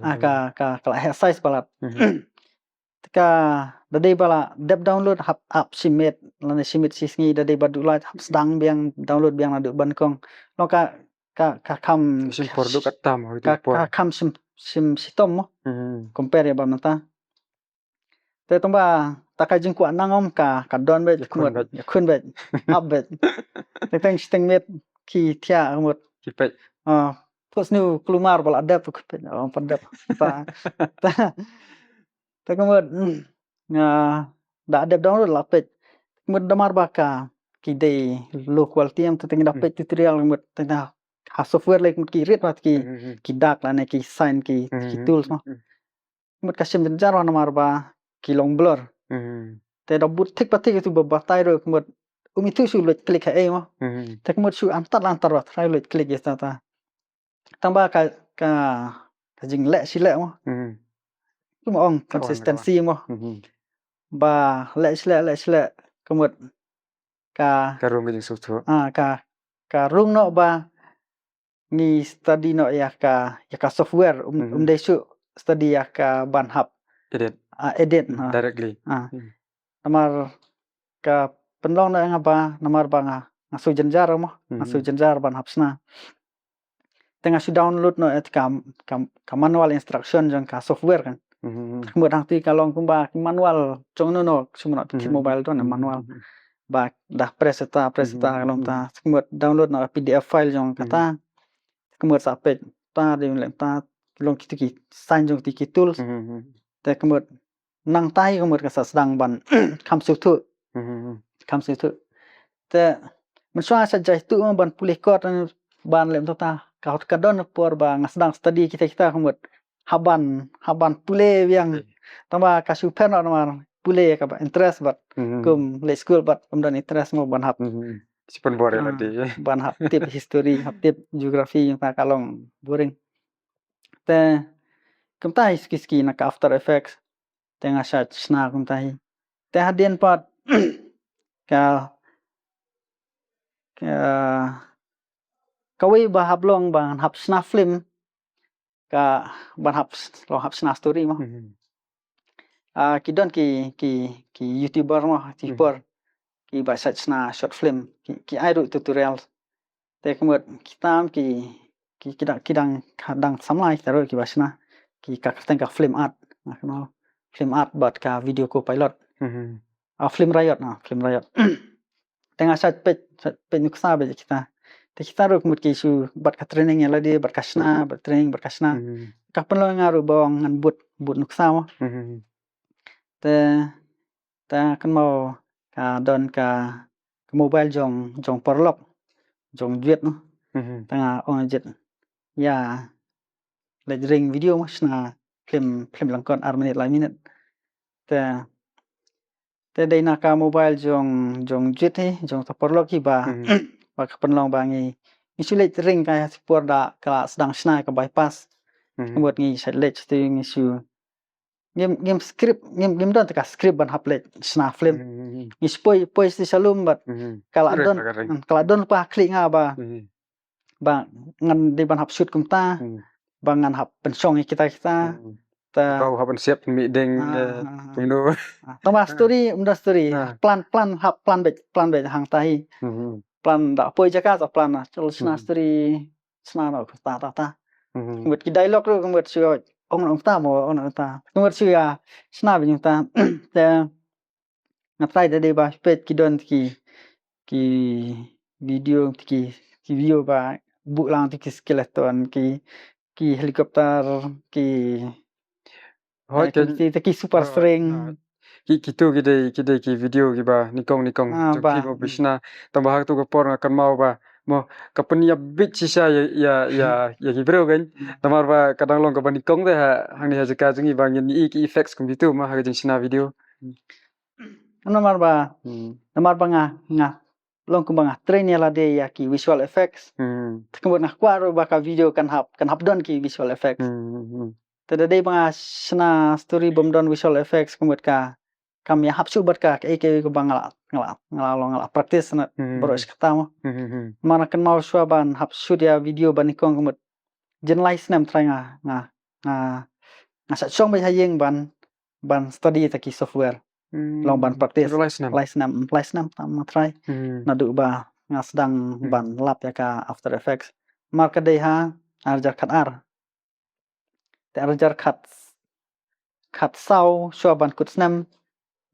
ka size balat ka dadai bala dep download hap simit lana simit sisngi dadai badula hap sedang biang download biang adu ban kong lo ka kam sim produk atam ka kam sim sitom mo compare ba mata te tomba taka jing kwa nangom ka don bet khun bet up bet teng sting met ki tia mot ki pet pos nu keluar bala adap ku pet padap ta kemot da adap download la pet mut damar baka ki de low quality am teng dapet tutorial mut teng ha software like ki rit wat ki dak la ne ki sign ki tools mo mut kasim jar wan mar ba ki long blur te da but thik patik tu ba tai ro mut umi tu su let klik ha mo tek mut su antar wat try let klik ya ta tamba ka jing le si le mo kum ong consistency mo ba le sile kemut ka rung jing software ka rung no ba ni study no ya ka software de su study ya ka ban hap edit directly namar ka penlong na ngaba namar ba ngasu jenjar mo ngasu jenjar ban hapsna tengah su download no ka manual instruction jang ka software kan kemut hang ti kalong kumba manual jong no sumna ki mobile to na manual ba dah press ta kalong ta kemut download no PDF file jong kata kemut sapet ta de lem ta long ki sign jong ti ki tools te kemut nang tai kemut ka sedang ban kam su tu te men swa sa jai tu ban pulih kot ban lem ta ka don por ba ngasdang study kita kemut haban pulih yang tamba ka super no mar pulih ka ba interest bat kum le school bat dan interest mo ban hap sipun bore lagi ban hap tip history hap tip geografi yang ta kalong boring te kum tai ski na ka after effects tengah search na kum tai te hadien pat ka kawi ba hablong ban hap sna film ka ban hap sna story mo kidon ki youtuber mo tipor ki ba search na short film ki airu tutorial te kemut kitam ki kidang kadang samlai taru ki basna ki ka tengah film art film art bat ka video ko pilot film riot tengah search pe nuksa be kita te kita ro kemut ki su bat ka training ya ladi bat kasna bat training bat kasna ka penlo ngaru bawang ngan but nuksa mo te ta kan mau ka don ka mobile jong porlok jong duet no tengah on jet ya le ring video mo sna film langkon armenit la minute te dai na ka mobile jong duet he jong porlok ki ba ba penlong bangi isu le ring ka por da ka sedang sna ka bypass buat ngi satellite tu ngi su game script game don ta script ban haplet sna film ngi poi si salum bat kala don pa klik nga ba ngan di ban hap shoot kum ta ba ngan hap pensong kita ta kau haban siap mi deng pinu tama story plan bet hang tai plan da poi jaka ta plan chol sna story sna no ta ngut ki dialog ro ngut su ong ta mo on ta ngut su ya sna bi ta te ngatai dade ba page ki don ki video ki video ba bulang ki skeleton ki helikopter ki ki super sering gitu ki video ki ba nikong ba ki bisna tambah tu ko por akan mau ba mo kapenia bit sisa ya ki bro kan tamar ba kadang long ka nikong te hang ni ha jaka jungi ba ngin ki effects kum itu ma ha jing sina video nomor ba nga long kum ba train ya la de ya ki visual effects kemudian nak kwa ro ba ka video kan hap don ki visual effects tadade ba sna story bom don visual effects kemudian ka kami hap subat ka ke ko ba ngala practice na bro skata mo mana kan mau suaban hap shoot ya video ban nikong kemudian generalize nam try nga sa song ba hayeng ban study ta ki software long ban practice license nam tam try na du ba nga sedang ban lab ya ka After Effects marka dei ha arjar khat sau suaban kut snam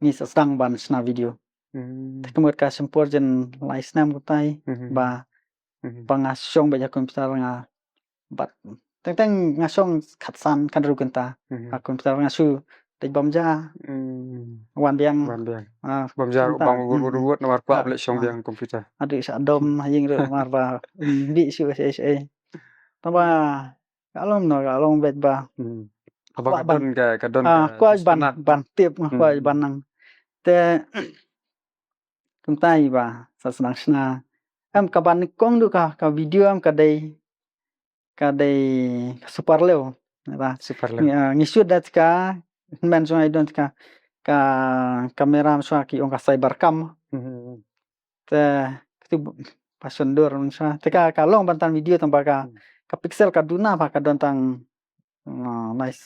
ni sedang ban sna video kemudian ka sempur jen license nam kutai ba pangasong ba ya komputer nga bat teng ngasong khatsan kan ru kenta komputer ngasu tej bamja wan biang bamja bang ruwet nomor kwa ble song biang komputer adu sa dom hayeng re mar ba bi su sa tamba kalom no kalom bet ba apa kadon kwa ban tip kwa ban nang te kuntai ba sa senang sna am ka ban kong du ka video am ka dei super leo ba ngisud dat ka men so I don't ka kamera so ki ong ka cybercam te tu pasundur so te ka long bantan video tamba ka pixel ka duna ba ka don tang nice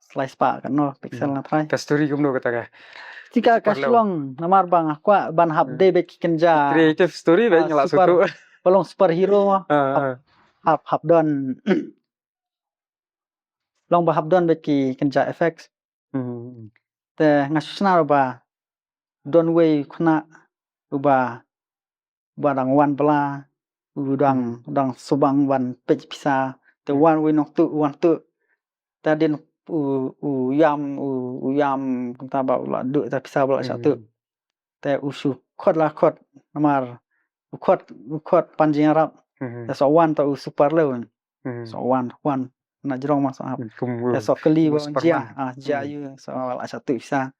slice pa kan no pixel na try ka story gumno kata ka tika ka long namar bang kwa ban hap de be kenja creative story be ngala sutu pelong superhero hap don long ba hap don be ki kenja effects te ngasna ba don way khna uba barang wan bla udang subang wan pej pisa te wan we nok tu wan tu tadin uyam ta ba la du ta pisa bla satu te usu khot namar khot panjing arab te so wan ta super lew so wan na jrong mas te so keli ja yu so la satu pisa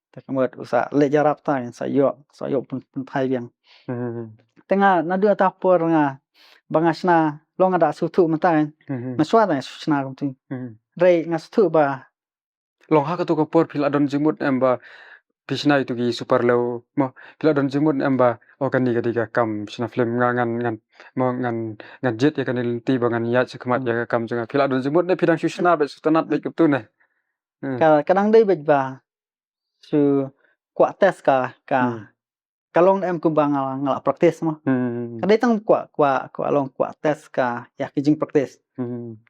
te kemudian usa le jarap ta sa yo pun thai biang tengah na du ta por nga bangasna long ada sutu mentai na swat sna tu rei ngas tu ba long ha ka tu ko por phila don jimut amba bisna itu ki super lew mo phila don jimut amba okani ka kam sna film ngan jet ya kan ti bangan ya sekmat ya kam janga phila don jimut ne phidang susna be sutanat be tu ne kadang dei be ba su kwa test ka long em ku bang ngala practice mo kadai tang kwa long kwa test ka ya ki jing practice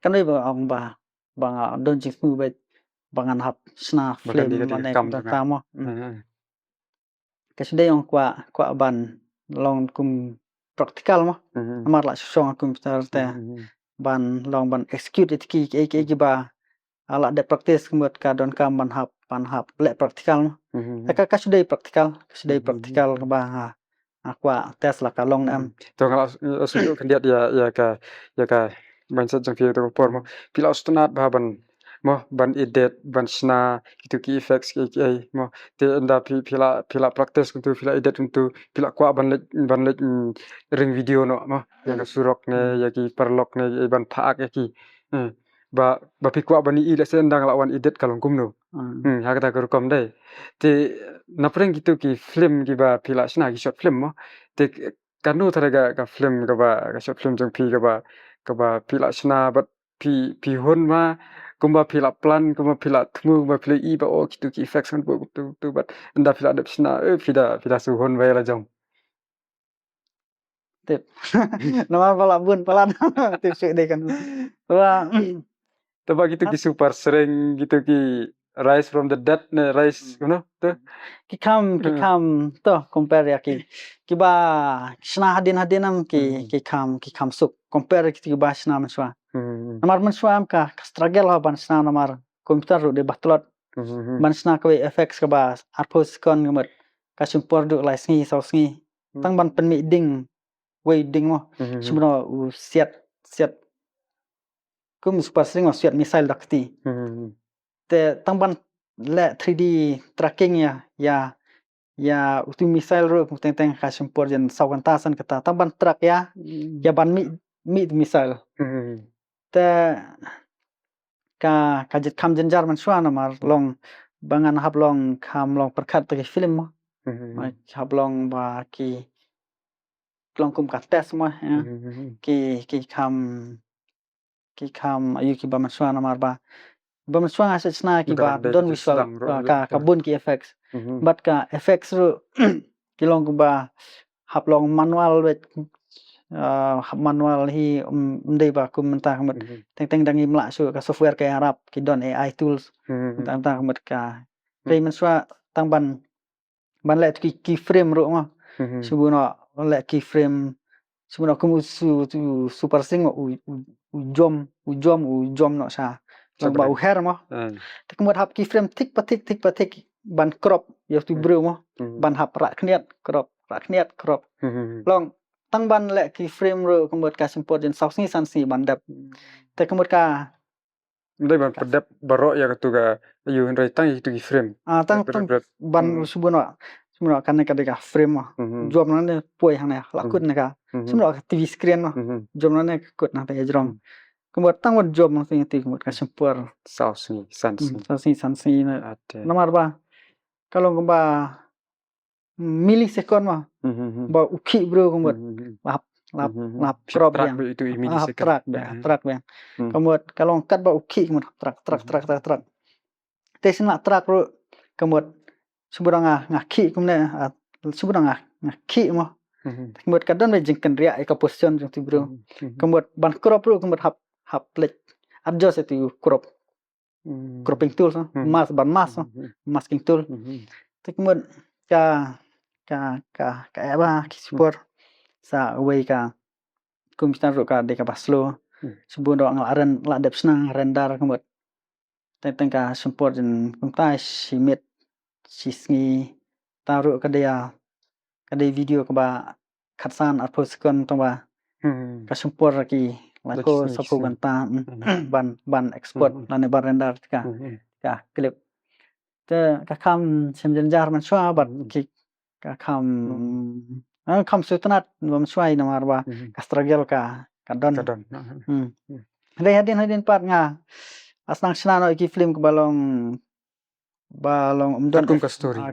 kadai ba ong ba bang don jing su be bangan hap sna film mane ta mo ka sedai ong kwa ban long kum practical mo amar la song komputer te ban long ban execute ki ba ala de practice kemudian ka don kam ban hap le practical ka sedai practical ba aqua test la ka long am to ngala sudu kandiat ya ka mindset jang fi to por mo pila ustunat ba ban edit ban sna itu ki effects ki mo te anda pila practice kuntu pila edit kuntu pila kwa ban le ring video no mo ya ka surok ne ya ki perlok ne ban phaak ya ki ba pikwa bani ida sendang lawan edit kalong kumno ha kata ko kom dai te napreng gitu ki film ki ba pila sna ki short film mo te kanu tharaga ka film ka ba ka short film jang pi ka ba pila sna bat pi hon ma kumba pila plan kumba pila thmu ba pila I ba o gitu ki effects kan bu tu bat nda pila adap sna pida su hon ba la jong tip nama pala bun pala tip sik de kan wa Taba gitu ki super sering gitu ki rise from the dead ne rise kuno tu ki kham to compare ki ba shna hadin ki kham suk compare ki ba shna maswa namar maswa am ka struggle ha ban shna namar komputer ru de batlot ban shna ka effects ka ba arpos kon ngemet ka simpor du lai sngi sau sngi tang ban pen mi ding wei ding mo shimno u siat kum super string wa siat missile dakti te tang ban le 3D tracking ya utu missile ro teng ka simpor jen sawanta san kata tang ban track ya ban mi missile te ka jet kham jenjar man shwa namar long bangan hab long kham long perkhat te film mo hab long ba ki long kum ka test mo ki kham ayu ki ba man shwa namar ba man shwa asna ki ba don visual ka bun ki effects but ka effects ru ki long ba hab long manual wet manual hi ndai ba kum menta mat teng dangi mla su ka software ka arab ki don AI tools menta mat ka dei man shwa tang ban le ki frame ru ma subuno le ki frame subuno kum su super sing u jom no sa ba u her mo te kum hab ki frame tik patik ban crop yo tu bru mo ban hab ra khniat crop long tang ban le ki frame ru kum ka simport den sausni sansi ban dap te kum ka ndai ban pedap baro ya tu ga yu ndai tang tu ki frame tang ban subuno kan ka frame mo jom nan ne poi hang ne la kut ne ka subuno TV screen mo jom nan ne kut na te jrong kum tang ban jom mo ti kum ka simpor sausni sansi na namar ba kalong kum ba millisecond mo ba ukhi bro kum lap crop yang itu millisecond track ben kamot kalong kat ba ukhi kum track tesna track ru kamot suburanga ngakhi kum ne suburanga ngakhi mo kamot kadon be jingkan ria ka position jong ti bro kamot ban crop ru kamot hap plek adjust itu cropping tool masking tool tekmot ka ba support sa way ka komputer ru ka de ka baslo subundo ngaren la dep snang render kamot teng ka support jen kumta simit sisngi taru ka de video ka ba khatsan arpos kon to ba ka support ki la ko sapu ban export la ban render ka clip te ka kham semjenjar man shwa bat ki ka kham sutnat bam shwai namar ba ka struggle ka don hadin pat nga asnang shna no ki film ka balong umdon kum ka story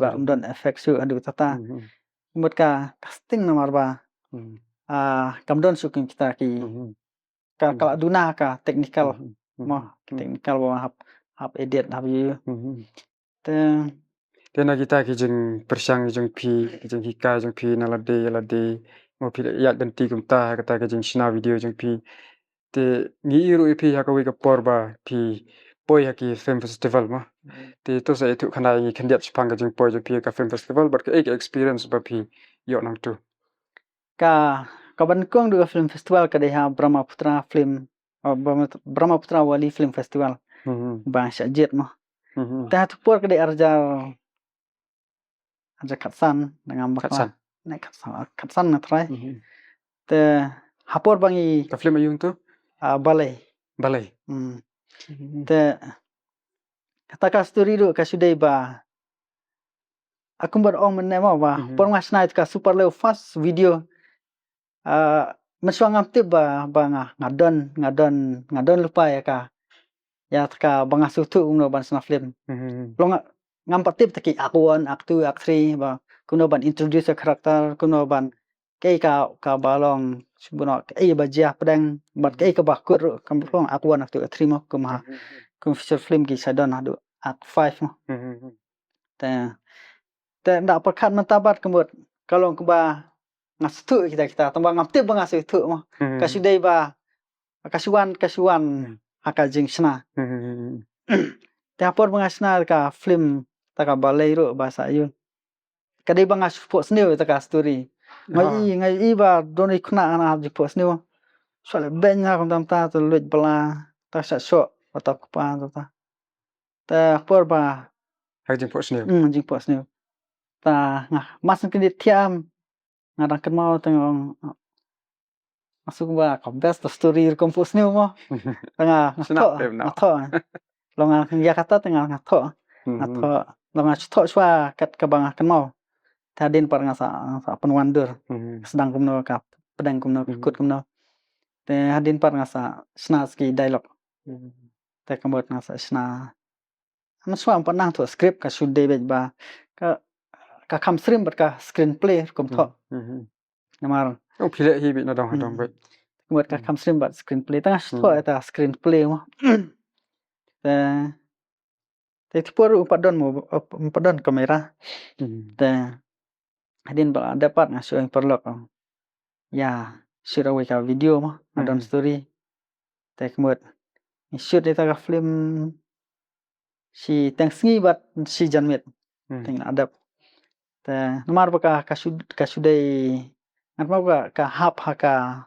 ba umdon effect su adu tata mut ka casting namar ba kamdon su kita ki ka duna ka technical ba hab edit hab you te na kita ki jeng persang jeng hika jeng pi nalade mo pi ya dan ti kum ta kata ke jeng shna video jeng pi te ngi ru pi ha ka wi ka por ba pi poi ha ki film festival ma te to sa itu khana ngi khandiat chpang jeng poi jeng pi ka film festival but ka experience ba pi yo nang tu ka ban kong du film festival ka de ha Brahmaputra film Brahmaputra Wali Film Festival ba shajet mo ta tu por ka de arja khatsan dengan bakla khatsan na trai te hapor bangi ka film ayung tu balai te kata ka story ru ka sudai ba akum bar ong men ma ba por ngas night ka super low fast video meswang amtip ba ngadon lupa ya ka bangasu tu no ban sna film long ngam patip taki akwan aktu aktri ba kuno ban introduce karakter kuno ban kai ka balong subuno kai ba ja pedang bat kai ka bakur kam long akwan aktu aktri mo kum feature film ki sadon adu act 5 mo te ndak perkhat mentabat kembut kalong ke ba ngastu kita tambah ngaptip bangasu tu mo kasudai ba kasuan haka jing sna Te por bangasna ka film taka baleiro bahasa yu. Kadai bangas post new taka story. Ngai ba doni khna ana ji post new. Soale benya kom tam ta to luit bala ta sa so otak pa ta. Ta por ba Hajing post new. ji post new. Ta mas kini tiam ngadang kan mau tengong masuk ba ka best story kom post new mo. Tengah ngato. Longa ya kata tengah ngato. Ngato longa chto swa kat ka bang kan mau. Ta din par ngasa penwander. Sedang kumno ka pedang kumno kut kumno. Te hadin par ngasa sna ski dialog. Te kambot ngasa sna. Maswa panang tu script ka sude bet ba ka kam stream bat ka screenplay kom tho. Namar Pile hi bi na dong bet. Kambot ka kam stream bat screenplay tengah tho eta screenplay mo. Te tipur upadon kamera. Te hadin ba dapat ngaso yang perlu ya share away ka video mo adon story. Te kambot shoot eta ka film si tengsi bat si janmet teng adap te nomar ba ka sudai ngarma ba ka hap ka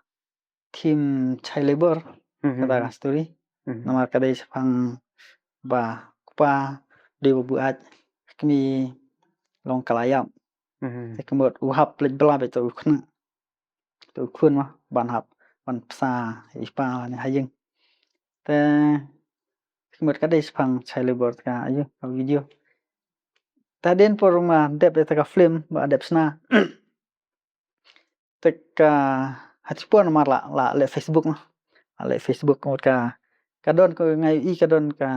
team chai labor kata story nomar kadai sepang ba kupa dewa buat kami long kalayam te kembot uhap lej bela beto khna tu khun ma ban hap ban psa ipa ni hayeng te kembot kadai sepang chai labor ka ayo ka video taden porma dep eta ka film ba dep sna teka hatipon nomar la le Facebook ma le Facebook kembot ka kadon ko ngai I kadon ka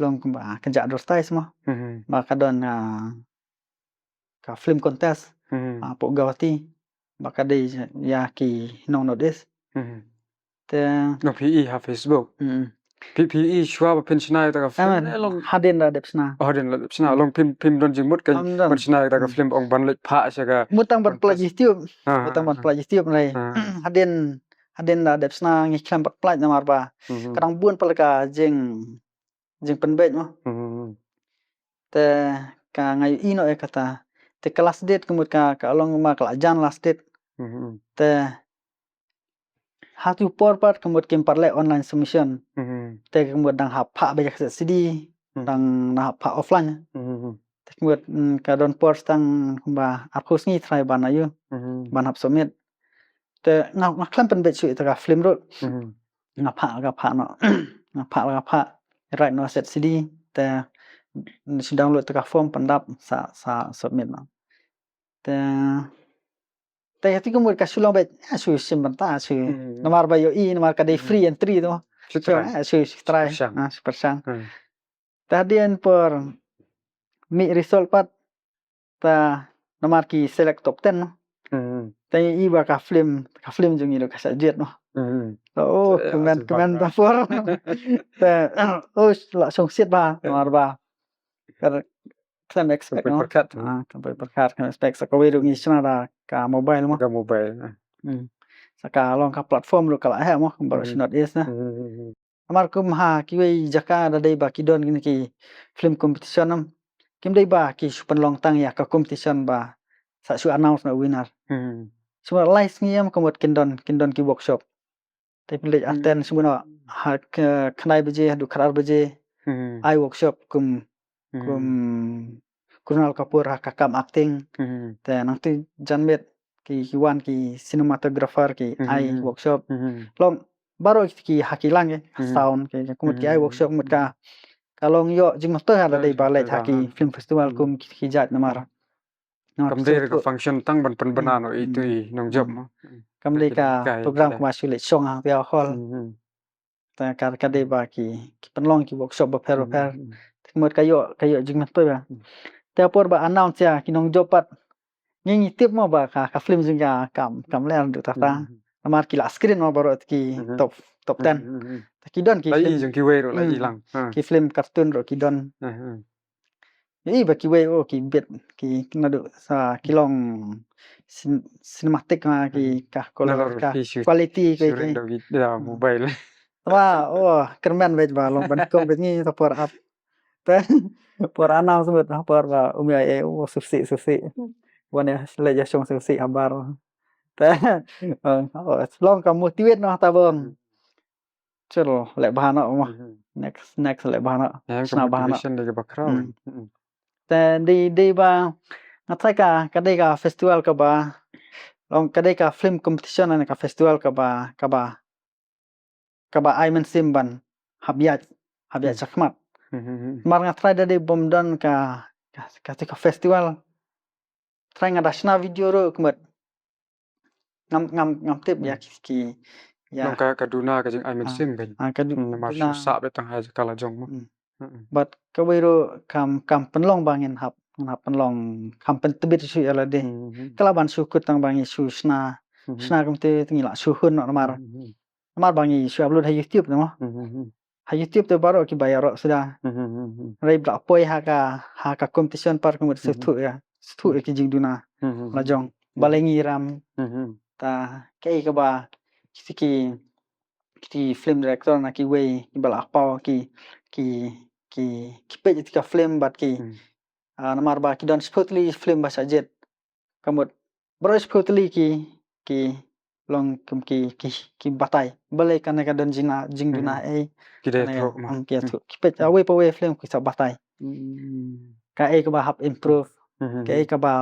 long ba kenja advertise ma ba kadon ka film contest po gawati ba kadai ya ki nong notice te no PE ha Facebook PE shwa ba pensionai ta ka film long hadin da depsna hadin la depsna long pim don jing mut ka pensionai ta ka film ong ban lek pha sa ka mutang ban plagistium nei hadin da depsna ngi kham bat plaj namar ba kadang buan palka jeng penbet mo te ka ngai ino e kata te kelas date kemut ka long ma kala jan last date te hatu por kemut kim parle online submission te kemut dang hap pha ba CD dang na pha offline te kemut ka don por stang ba akus ngi try ban ayu ban hap submit te ngak klam penbet su ta film ro ngap pha no ngap pha right no set CD te si download ta form pandap sa submit ma te hati kemut ka sulong bet su simbanta su nomar ba yo nomar ka dei free entry to su try super sang tadian por mi result pat ta nomar ki select top 10 te iba ka film jung ilo ka sajet no kemen ta por te la song sit ba nomar ba kan expect no kan berkat kan expect sa ko wedo ngi sna ka mobile mo saka long ka platform lo kala ha mo baru not is na amar kum ha ki we jaka da dei ba ki don ki film competition am kim dei ba ki supan long tang ya ka competition ba sa su announce na winner semua live ngi am komot kindon ki workshop te pilih attend semua ha khnai beje du kharar beje ai workshop kum Kunal Kapoor ka kam acting te nanti janmet ki wan ki cinematographer ki ai workshop long baro ki hakilang sound ki kumut ki ai workshop mut ka kalong yo jing master ada dei balai haki film festival kum ki jat namar kamde ka function tang ban banano itu nong job mo kamde ka program kuma sule song ha ya hall ta ka dei ba ki penlong ki workshop ba per kumut kayo jing master ba te por ba announce ya kinong jopat ngi tip mo ba ka film jing ya kam ler du ta amar ki la screen mo baro ki top 10 ki don ki film jing ki we ro la hilang ki film cartoon ro ki don ni ba ki we ki bet ki nadu sa kilong cinematic ma ki ka color ka quality ki mobile wa kermen bet ba long ban kong bet ngi ta por up แต่por anam sebut por ba umi ai susi bukan ya leja song susi habar te long ka motivate no ta bon chelo le bahana mah next le bahana Yang sna bahana motivation lagi bakrau. te di ba ngatai ka dei ka festival ka ba long ka dei ka film competition ana ka festival ka ba ai men simban habiat chakmat mar ngatai dei bom don ka festival try ngadasna video ro kemet ngam tip ya ki ya Long ka Kaduna ka jing Aimin Sim ben. Mar susah betang hai kala jong mo. But kawiro kam penlong bangin hap penlong kam pentebit su ala de kalaban su kutang bangi su sna kamte ngila su hun no mar bangi su upload ha YouTube no ha YouTube to baro ki bayaro sudah rai bla poi ha ka competition par kumut su thu ki jing duna la jong balengi ram ta kai ka ba ki film director na ki way ki bala pau ki pe ka film bat ki namar ba ki don spotly film ba sajet kamut bro spotly ki long ki batai bale kan ka don jing duna ki de thro ma ki pe away pa way film ki sa batai ka ka ba hap improve ka ba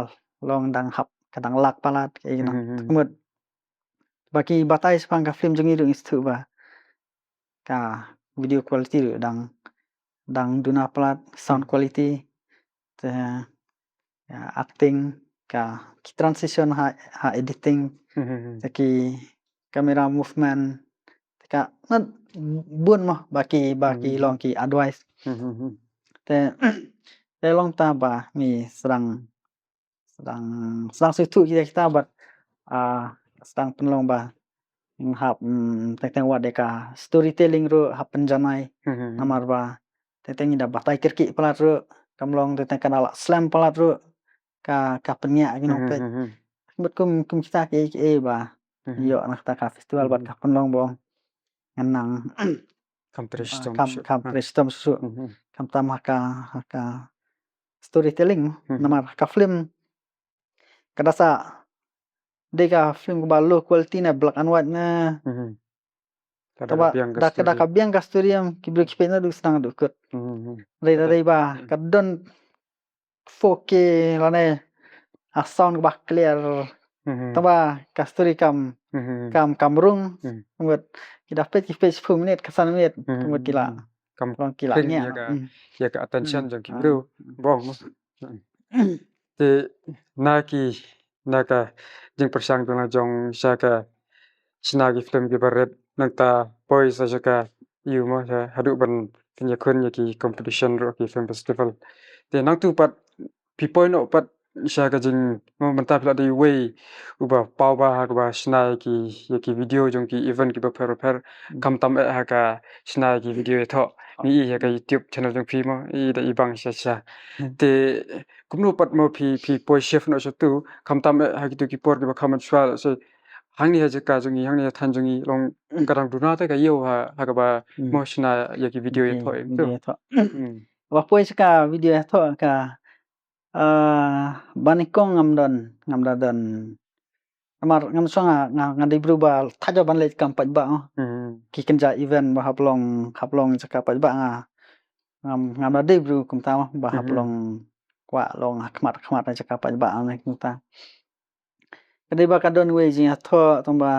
long dang hap kadang lak palat na kamut baki batai sepang ka film jongi dung istu ba ka video quality dang duna plat sound quality te acting ka transition ha editing ki camera movement ka not bun mah baki long ki advice te long ta ba mi sedang situ kita bat sedang penlong ba hap teng wa deka storytelling ro hap penjanai namar ba teng ida batai kirki palat ro kamlong teng kanal slam palat ro ka penya gino pe bet kum kita ke ba yo nak ta ka festival bat ka penlong bong nganang kam prestom su kam tam ka storytelling namar ka film kadasa deka film ba low quality na black and white na da ka biang ka studium kibru kipena du senang dukut dai ba kadon 4K lane sound ba clear taba ka story kam rung buat kita pet 10 minit ke 1 menit buat kila ya ka attention jang kibru bong te naka jing persang tuna jong saka sinagi film ki baret nanta poi sa jaka yu mo sa hadu ban kenya kun ki competition ro ki film festival te nang tu pat pi poi no pat saka jing mo manta pla di way uba pau ba ha ba snai ki video jong ki event ki ba per kam tam ha ka snai ki video tho ni ya ka YouTube channel jong phi mo i da ibang sha te kumno pat mo phi poi chef no so tu kam tam ha ki tu ki por ki ba comment swal so hangni ha jaka jongi hangni than jongi long karang duna ta ka yo ha ka ba mo shna ya ki video tho tu wa poi ska video tho ka banikong ngam don amar ngam songa ngadi berubah tajo ban le kampat ba ki kenja event ba haplong jaka pat ba ngam ade bru kum ta ba haplong kwa long khmat jaka pat ba ne kum ta kade ba kadon we jing tho tomba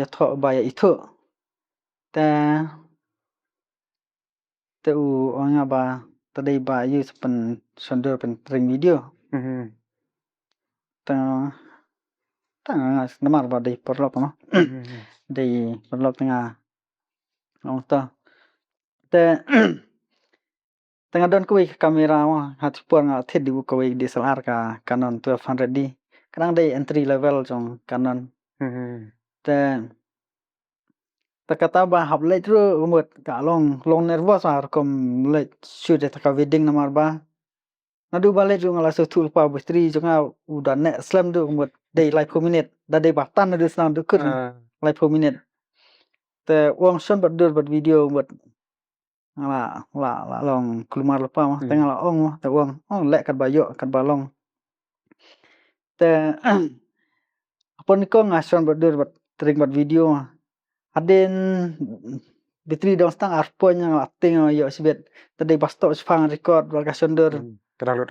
ya tho ba ya itho te u onga ba tadi ba yu pen sondor pen tring video ta namar ba dei perlop no dei perlop tengah long ta te tengah don kui kamera ma hat puan nga thet di ko we DSLR ka Canon 1200D kadang dei entry level jong Canon te kata ba hab le tru umut ka long nervous ar kom le shoot ta wedding namar ba nadu bale jong ala so tul pa bustri jong udah ne slam du umut dei live per minute da dei batan du senang du kun live per minute te wong son bad video umut la long keluar lepas mah tengah la ong mah ta uang lek kat bayok kat balong te apa ni ko ngason berdur tering buat video aden bitri dong stang arpon yang ating yo sibet tadi pastok fang record bagation dur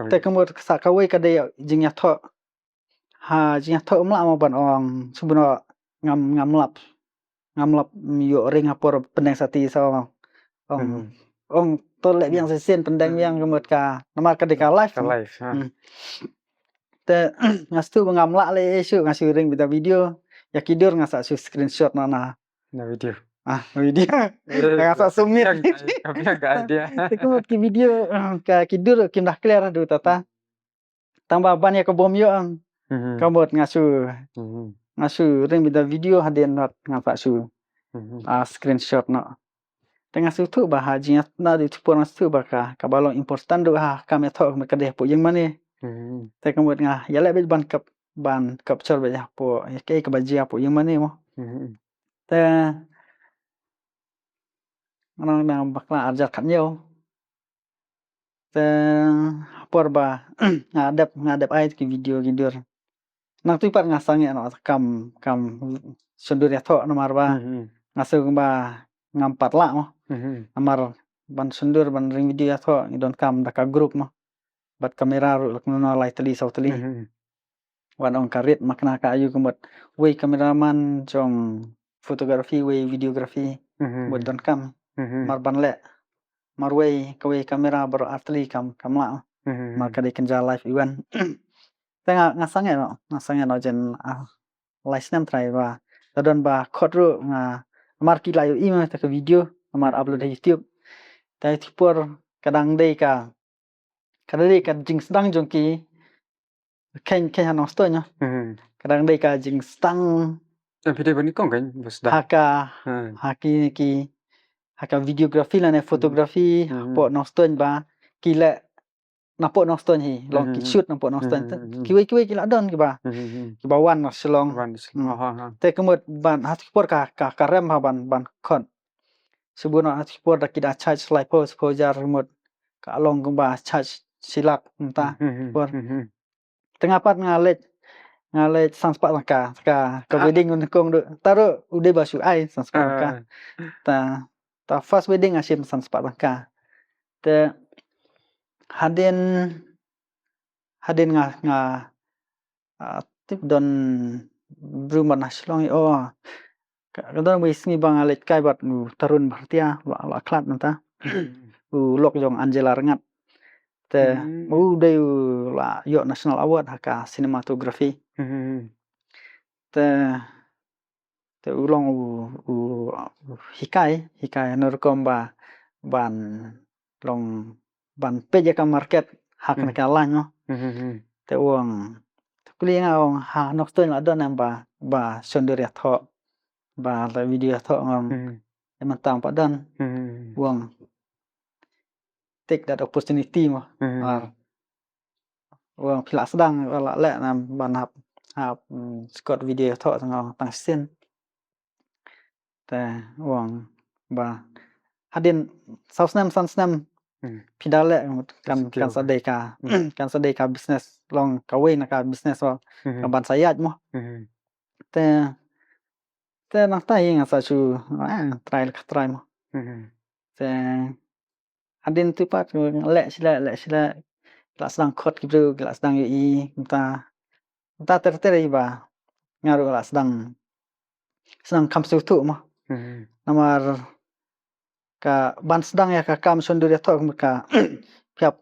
te kemur sak kawe kade jingnya tho jingnya tho mla ma ban ong subuno ngamlap yo ring apor pendeng sati so ong tolek yang sesen pendeng yang kemut ka nama kade ka live te ngastu ngamlak le isu ngasu ring bita video ya kidur ngasa screenshot na video video ngasa sumit kami enggak idea tekut ki video ka kidur kim dah clear adu tata tambah ban ya kebom yo kamot ngasu ring bita video haden not ngapa su screenshot no tengah su tu bah hajinya na di tu pon su bah ka balong important do kami tho me kade pu yang mane te kamot nga ya le ban capture be po ke ka bajia pu yang mane mo te orang nang bakla arjat khat nhiều te por ba ngadap ai ki video gidur nang tu pat ngasang ya no kam sundur ya tho nomor ba ngasu ba ngampat la mo amar ban sundur ban ring video ya tho idon kam da ka group mo bat kamera ru lakno lai tali sau tali wan ong karit makna ka ayu kemot we kameraman jong fotografi we videografi buat don kam mar ban le mar we kawe kamera bar atli kam la mar kade kenja live event tengah ngasang no jen live snam try ba tadon ba khot ru mar ki layu ima ta video mar upload di YouTube tai tipor kadang dei ka jing sedang jong ki ken hanong sto nya kadang dei ka jing stang video bani kong kan besda haka videografi la ne fotografi po noston ba kila napo noston hi long ki shoot napo noston kiwe kila don ki ba wan no selong te kemut ban hatipor ka rem ha ban kon subuno hatipor da kida charge slide post pojar remote ka long ba charge silak entah por tengah pat ngalet sanspat ka wedding un kong do taro ude basu ai sanspat ta first wedding asim sanspat ka te haden nga tip don bruman aslong kadon wis ni bang alet kai bat tarun bhartia la klat nata lok jong Angela rengat te de la yo national award haka cinematography te ulong hikai norkom ba ban long ban peja ka market hak na kalan no te uang kuling ong ha nokton adon ba sondur ya tho ba la video tho ngom emantang padan uang take that opportunity mo uang pila sedang la le nam ban hap scott video tho tang sen te uang ba hadin sausnam pidale kan sadeka business long kawe na ka business ka ban sayat mo te nang tai nga sa chu try mo te adin tu pat le sila kelas sedang khot gitu kelas sedang yi ta terteri ba ngaru kelas sedang kam sutu mo namar ka ban sedang ya ka kam sundur ya tok ka piap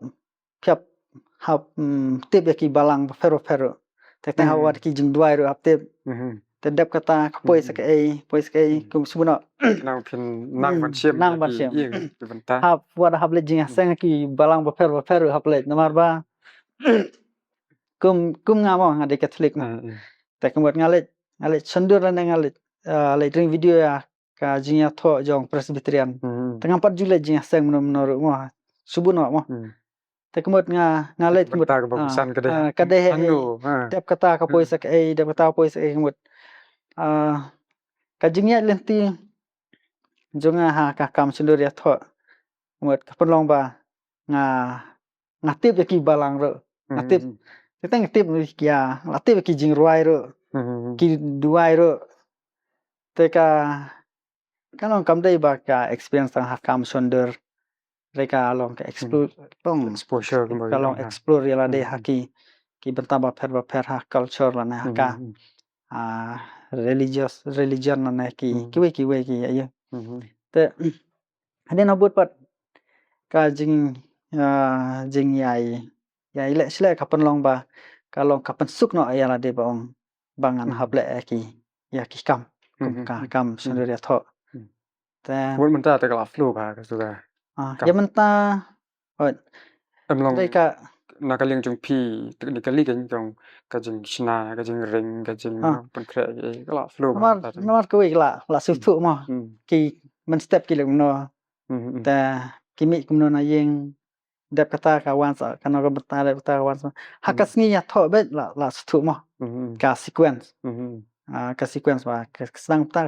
hap tip ya ki balang fero te hawat ki jing duai ru hap tip te dep kata poi sakai kum subuno nang ban siam hap wat hap le jing aseng ki balang fero hap le namar ba kum ngamo ngade katolik te kemut ngalet sundur dan ngalet le drink video ya ka jing ya tho jong presbyterian tengah 4 Julai jing aseng menurut mo subuno mo te kemut ngalet kemut kade dep kata ka poi sakai kemut ka jing ya lenti jonga ha ka kam sundur ya tho kemuat kapan long ba ngatip ki balang ro ngatip tetang ngatip kia ngatip ki jing ruai ro ki duai ro teka kalong kamdai ba ka experience tang hakam sonder reka long ka explore tong exposure kalong explore yala de haki ki bertambah per ha culture la na ka religion la na ki we ki ayo te ade na bot pat ka jing yai le sle kapan long ba kalong kapan suk no yala de ba ong bangan hable ki ya ki kam sonder ya tho te bot man ta ta ka flu ba ka suka ya man ta long dai ka nakaling jong pi technically kan jong ka jing shna ka jing ring ka jing pan kre ka la flu ba namar ko we la su thu mo ki man step ki le no ta kimi kum no na yeng dep kata kawan sa kana ko bata dep kata kawan sa hakasngi ya tho be la su thu mo ka sequence ka sequence ba ka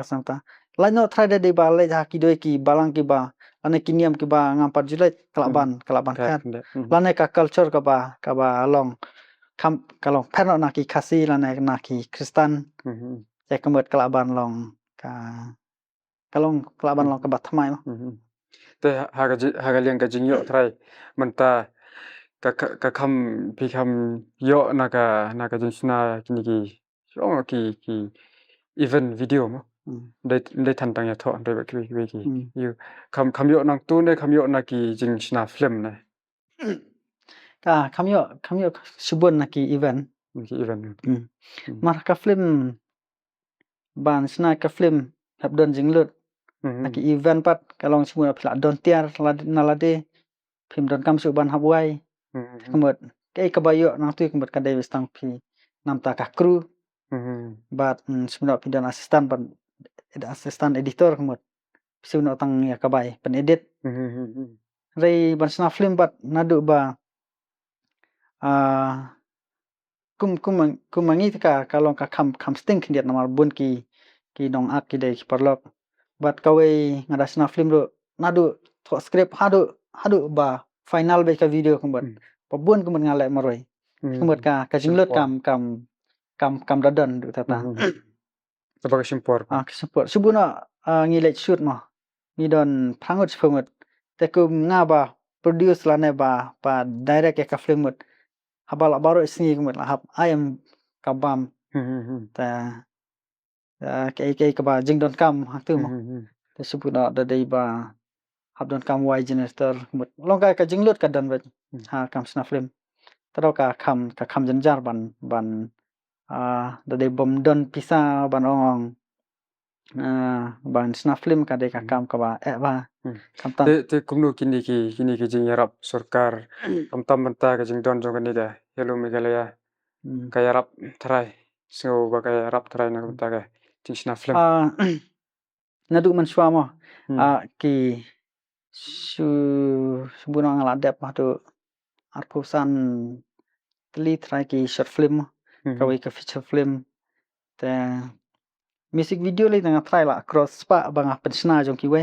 sang ta la no try de ba le ha ki doi ki balang ki ba ane kiniam ki ba ngam julai kalaban kan lane ka culture ka ba long kam kalong pano na ki khasi na ki kristan ya kemet kalaban long ka kalong kalaban long ka ba thamai te haga liang ka jing yo try manta ka kham pi kham yo na ka jing sna kini ki song ki event video moได้ทันตังya thoได้แบบwe ki you kham yo nang tu ne kham yo na ki jing sna film na ka kham yo subon na ki event mar ka film ban sna ka film hab don jing lut na ki event pat kalong semua pla don tiar na la de film don kam su ban habwai kemet kai ka bayo nang tu kemet ka de westang pi nam ta ka kru bat semua pindan assistant editor kemet semua tang ya ka bai pen edit rei ban sna film bat nadu ba kum mangi ka kalong ka kham sting khiat namar bun ki dong ak ki dei parlok bat kawe ngada sna film ro nadu tho script hadu ba final be ka video kemet pabun kemet ngale maroi kemet ka jinglot kam dadan du tata sebagai simpor support subuna ngilek shoot mo ni don phangot phongot te kum nga ba produce la ne ba direct ka film mut habal baro singi kemet la hab I am kabam ta kai ka ba jing don kam tu mo te subuna da dei ba hab don kam wai generator mut long ka jinglot ka dan bet ha kam sna film taro ka kham janjar ban da dei bom don pisa ban ong ban sna film ka de ka kam ka ba ba kam ta te kumnu kini ki jing yarap sarkar kam tam banta ka jing don jong ni da hello megalaya ka yarap try so ba ka yarap try na ta ka jing sna film nadu man shwa mo ki subuna ngala dep ma tu arpusan tli try ki short film ka we ka feature film te music video le tanga try la cross pa banga pensna jong ki we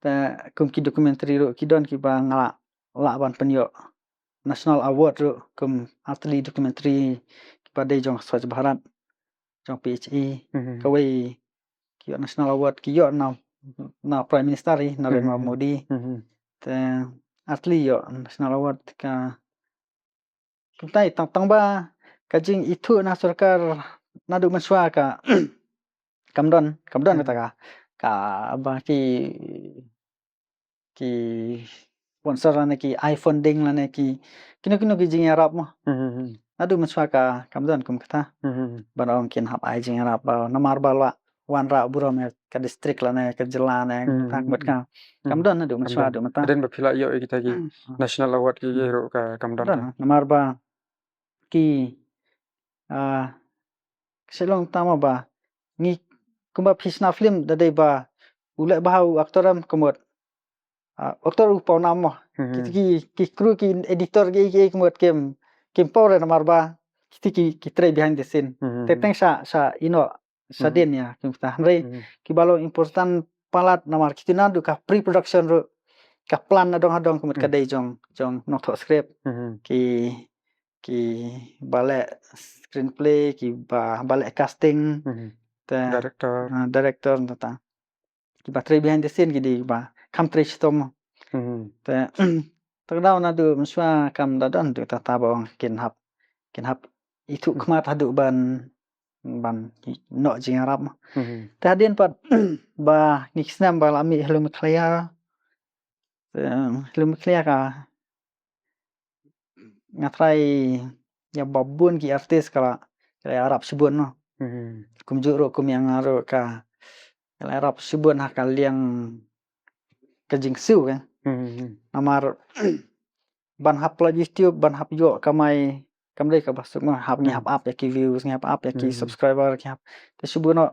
ta kum ki documentary ro ki don ki ba ngala la ban penyo national award ro kum atli documentary ki pa de jong Swachh Bharat jong PHE ka we ki national award ki yo na prime minister Narendra Modi te atli yo national award ka kumtai tang ba ka jing itu na sarkar nadu maswa ka kamdon kata ka ba ki sponsor la ne ki iPhone ding la ne ki kino ki jing arab mo nadu maswa ka kamdon kum kata banong kin hab ai jing arab ba namar balwa wan ra burom ka district la ne ka jila ne tak bet ka kamdon nadu maswa du mata den ba phila yo kita ki national award ki ro ka kamdon namar ba ki selong tama ba ngi kumba pisna film da dei ba ule bahau aktoram kemot aktor upawnam mo ki kru ki editor ki kemot kem power namar ba ki try behind the scene teteng sa ino sa den ya kimta re ki balo important palat namar kituna du ka pre-production ro ka plan adong-adong kemet kadai jong nok thok script ki balek screenplay ki balek casting te director ta ki ba tray behind the scene ki di ba kam tray stom te tagdaw na du mswa kam dadon du ta bawang kin hap itu khmat hadu ban no jing arab te hadin pat ba ni snam ba lami helum clear ka ngatrai ya babun ki artis kala arab subun no kum juro kum yang aro ka arab subun hakal yang kajing su kan amar ban hap la YouTube ban hap yo kamai kamdai ka basuk ma hap ni hap up ya ki views ni hap up ya ki subscriber ki hap te subun no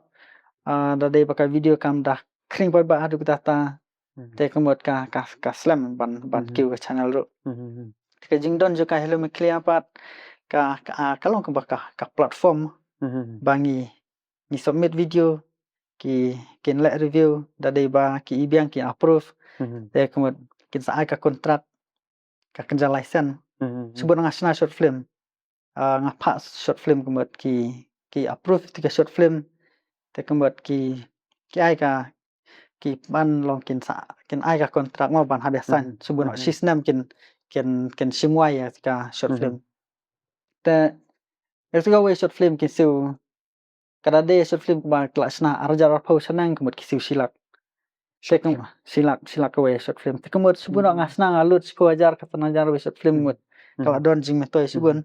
da dei pakai video kam dah kring ba adu ta te kemot ka slam ban kiu ka channel ro ke jingdon jo ka hello me clear pat ka kalong ka platform bangi ni submit video ki kin le review da dei ba ki ibiang ki approve te kemot kin sa ka kontrak ka kenja license subun ngasna short film ngapa short film kemot ki approve ti short film te kemot ki ai ka ki ban long kin ai ka kontrak mo ban habiasan subun sisnam kin simwai ya ka short film te ertiga we short film ki siu kada de short film ba kelasna arjar pau sanang kemot ki siu silak sekem silak we short film te kemot subun ngasna ngalut ko ajar ka tanajar we short film mot kala don jing metoi subun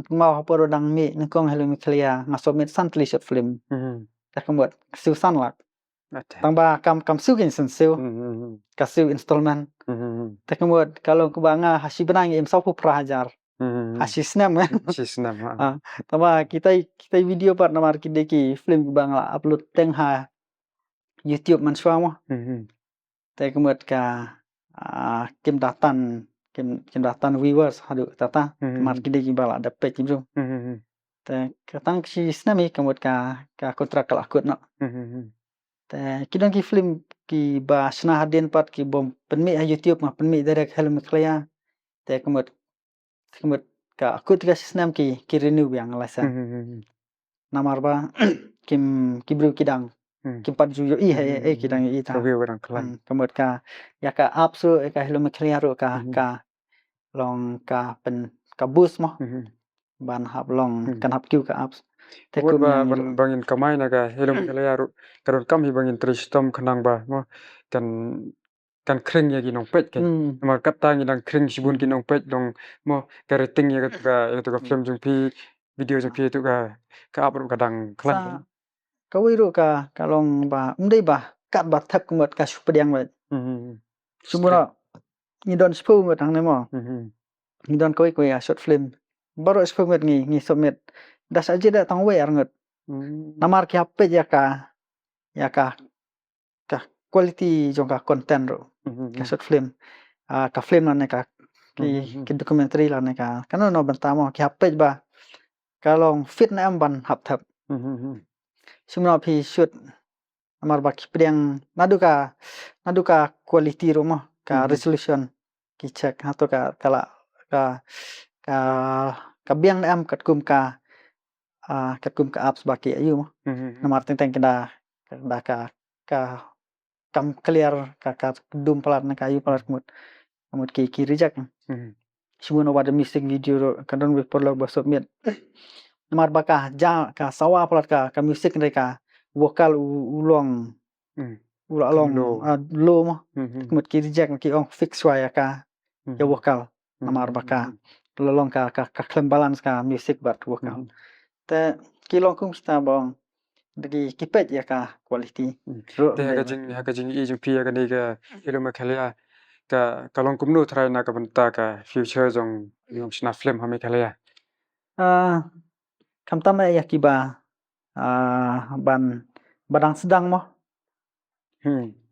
mau haporo dang mi ngkong hello mi clear ngasomit santli short film te kemot siu san lak tang ba kam siu kin sen siu ka siu installment te kemot kalau ku banga hasi benang em sau pra hajar hasi snam tama kita video part namar ki film bangla upload teng ha YouTube man swa mo te kemot ka kim datan viewers hadu tata mar ki bala ada page bro te katang si snami kemot ka kontrak kala akut no te kidang ki film ki ba sna hadin pat ki bom penmi YouTube ma penmi direct helm clear te kemot ka akut ka snam ki renew yang lasa namar ba kim bru kidang kim pat ju yo kidang ta kemot ka ya ka up so ka helm clear ro ka long ka pen ka boost mo ban hap long kan hap kiu ka apps te ko bangin kamai na ka helum clear ro karon kam hi bangin tristom khanang ba mo kan kring ya gi nong pet ke mar kata ngi dang kring sibun ki nong pet dong mo ka rating ya ka film jung pi video jung pi tu ka upload ka dang klan ka wi ro ka long ba umdei ba kat ba thak kemot ka supediang ba sumura ni don spu ngot ang ne mo ni don koi ya short film baru spu ngot ngi submit das aja da tang we ngot namar ki hape ya ka quality jong ka content ro ka short film ka film na ka ki documentary la ne ka kanu no bantamo ki hape ba kalong fit na am ban hap thap sumra phi shoot amar ba ki priang nadu ka quality ro mo ka resolution ki check hato ka kala ka biang na am kat kum ka apps ba ki ayu mo namar teng keda ka kam clear ka dum plat na ka ayu plat mut ki reject subun wada missing video ro kadon we perlu ba submit namar ba ka sawa plat ka music ne ka vokal ulong low mo mut ki reject ki ong fix wa ya ka ya vokal namar ba ka lolong ka klem balance ka music bat vokal te kilong kum sta bong dagi kipet ya ka quality te ka jing i jung pi ka ni ka helum khalia ka kalong kum no thrai na ka banta ka future jong yong sna film hame khalia kam tama ya ki ba ban badang sedang mo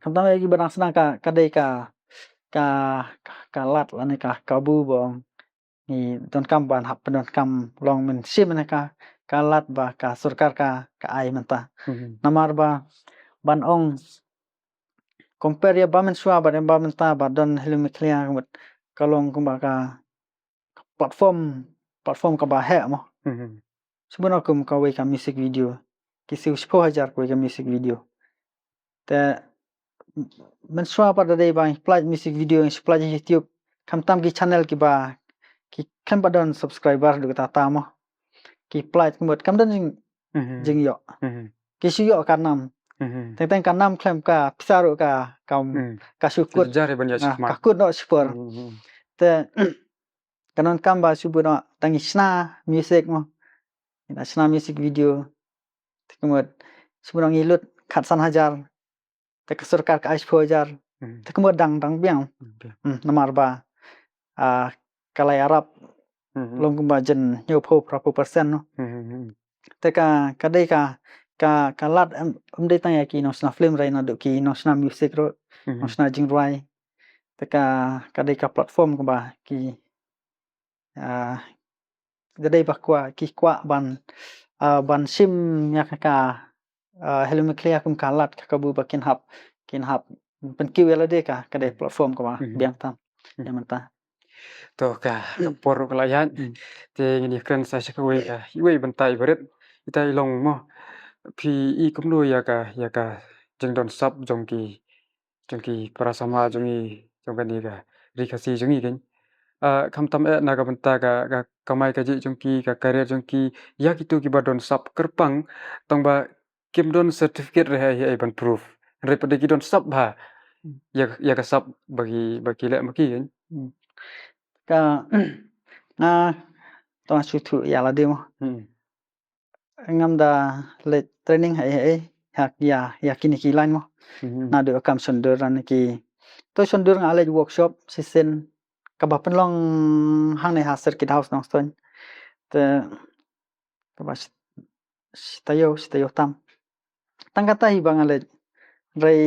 kam tama ya ki badang sedang ka dei ka lat la ne ka kabu bong ni don kam ban hap don kam long men sim ne ka lat ba ka surkar ka ai menta namar ba ban ong compare ya bamen swa ba bamen ta ba don helum clear mut kalong ku ba ka platform ka ba he mo sebenarnya kum ka we ka music video kisi 10,000 ko ka music video te men swa pa dai ba play music video play YouTube kam tam ki channel ki ba ki kan ba don subscriber du ta ta mo ki play mut kam don jing yo ki su yo ka nam teng ka nam klem ka pisaru ka kam ka syukur jare ban ya ka kut no syukur te kanon kam ba syukur no tangi sna music mo ina sna music video tekemut syukur ngilut khat san hajar te kesurkar ka 10,000 tekemut dang biang namar ba kalai arab long kumba jen nyo pho prapu persen no te ka dei ka lat dei tang ya ki no sna film rai na do ki no sna music ro no sna jing rai te ka dei ka platform kumba ki dei ba kwa ki kwa ban sim ya ka helum clear kum kalat ka bu ba kin hap pen ki wela de ka dei platform kumba biang tam ya manta to ka por kalayan te ngini kren sa ka we bantai baret ita ilong mo phi I kum lo ya ka jeng don sap jong ki prasama jong ka ni ka rikasi jong I ken kam tam na ka banta ka kamai ka ji jong ki ka career jong ki ya kitu ki ba don sap kerpang tong ba kim don certificate re hai ban proof re pada ki don sap ba ya ka sap bagi le maki ken ka na to su ya la de mo ngam da le training hai hak ya kini ki line mo na do kam sundur ran ki to sundur ngale workshop season ka ba pen long hang ne ha circuit house nong ston te ka ba stayo tam tang kata hi bang ale rei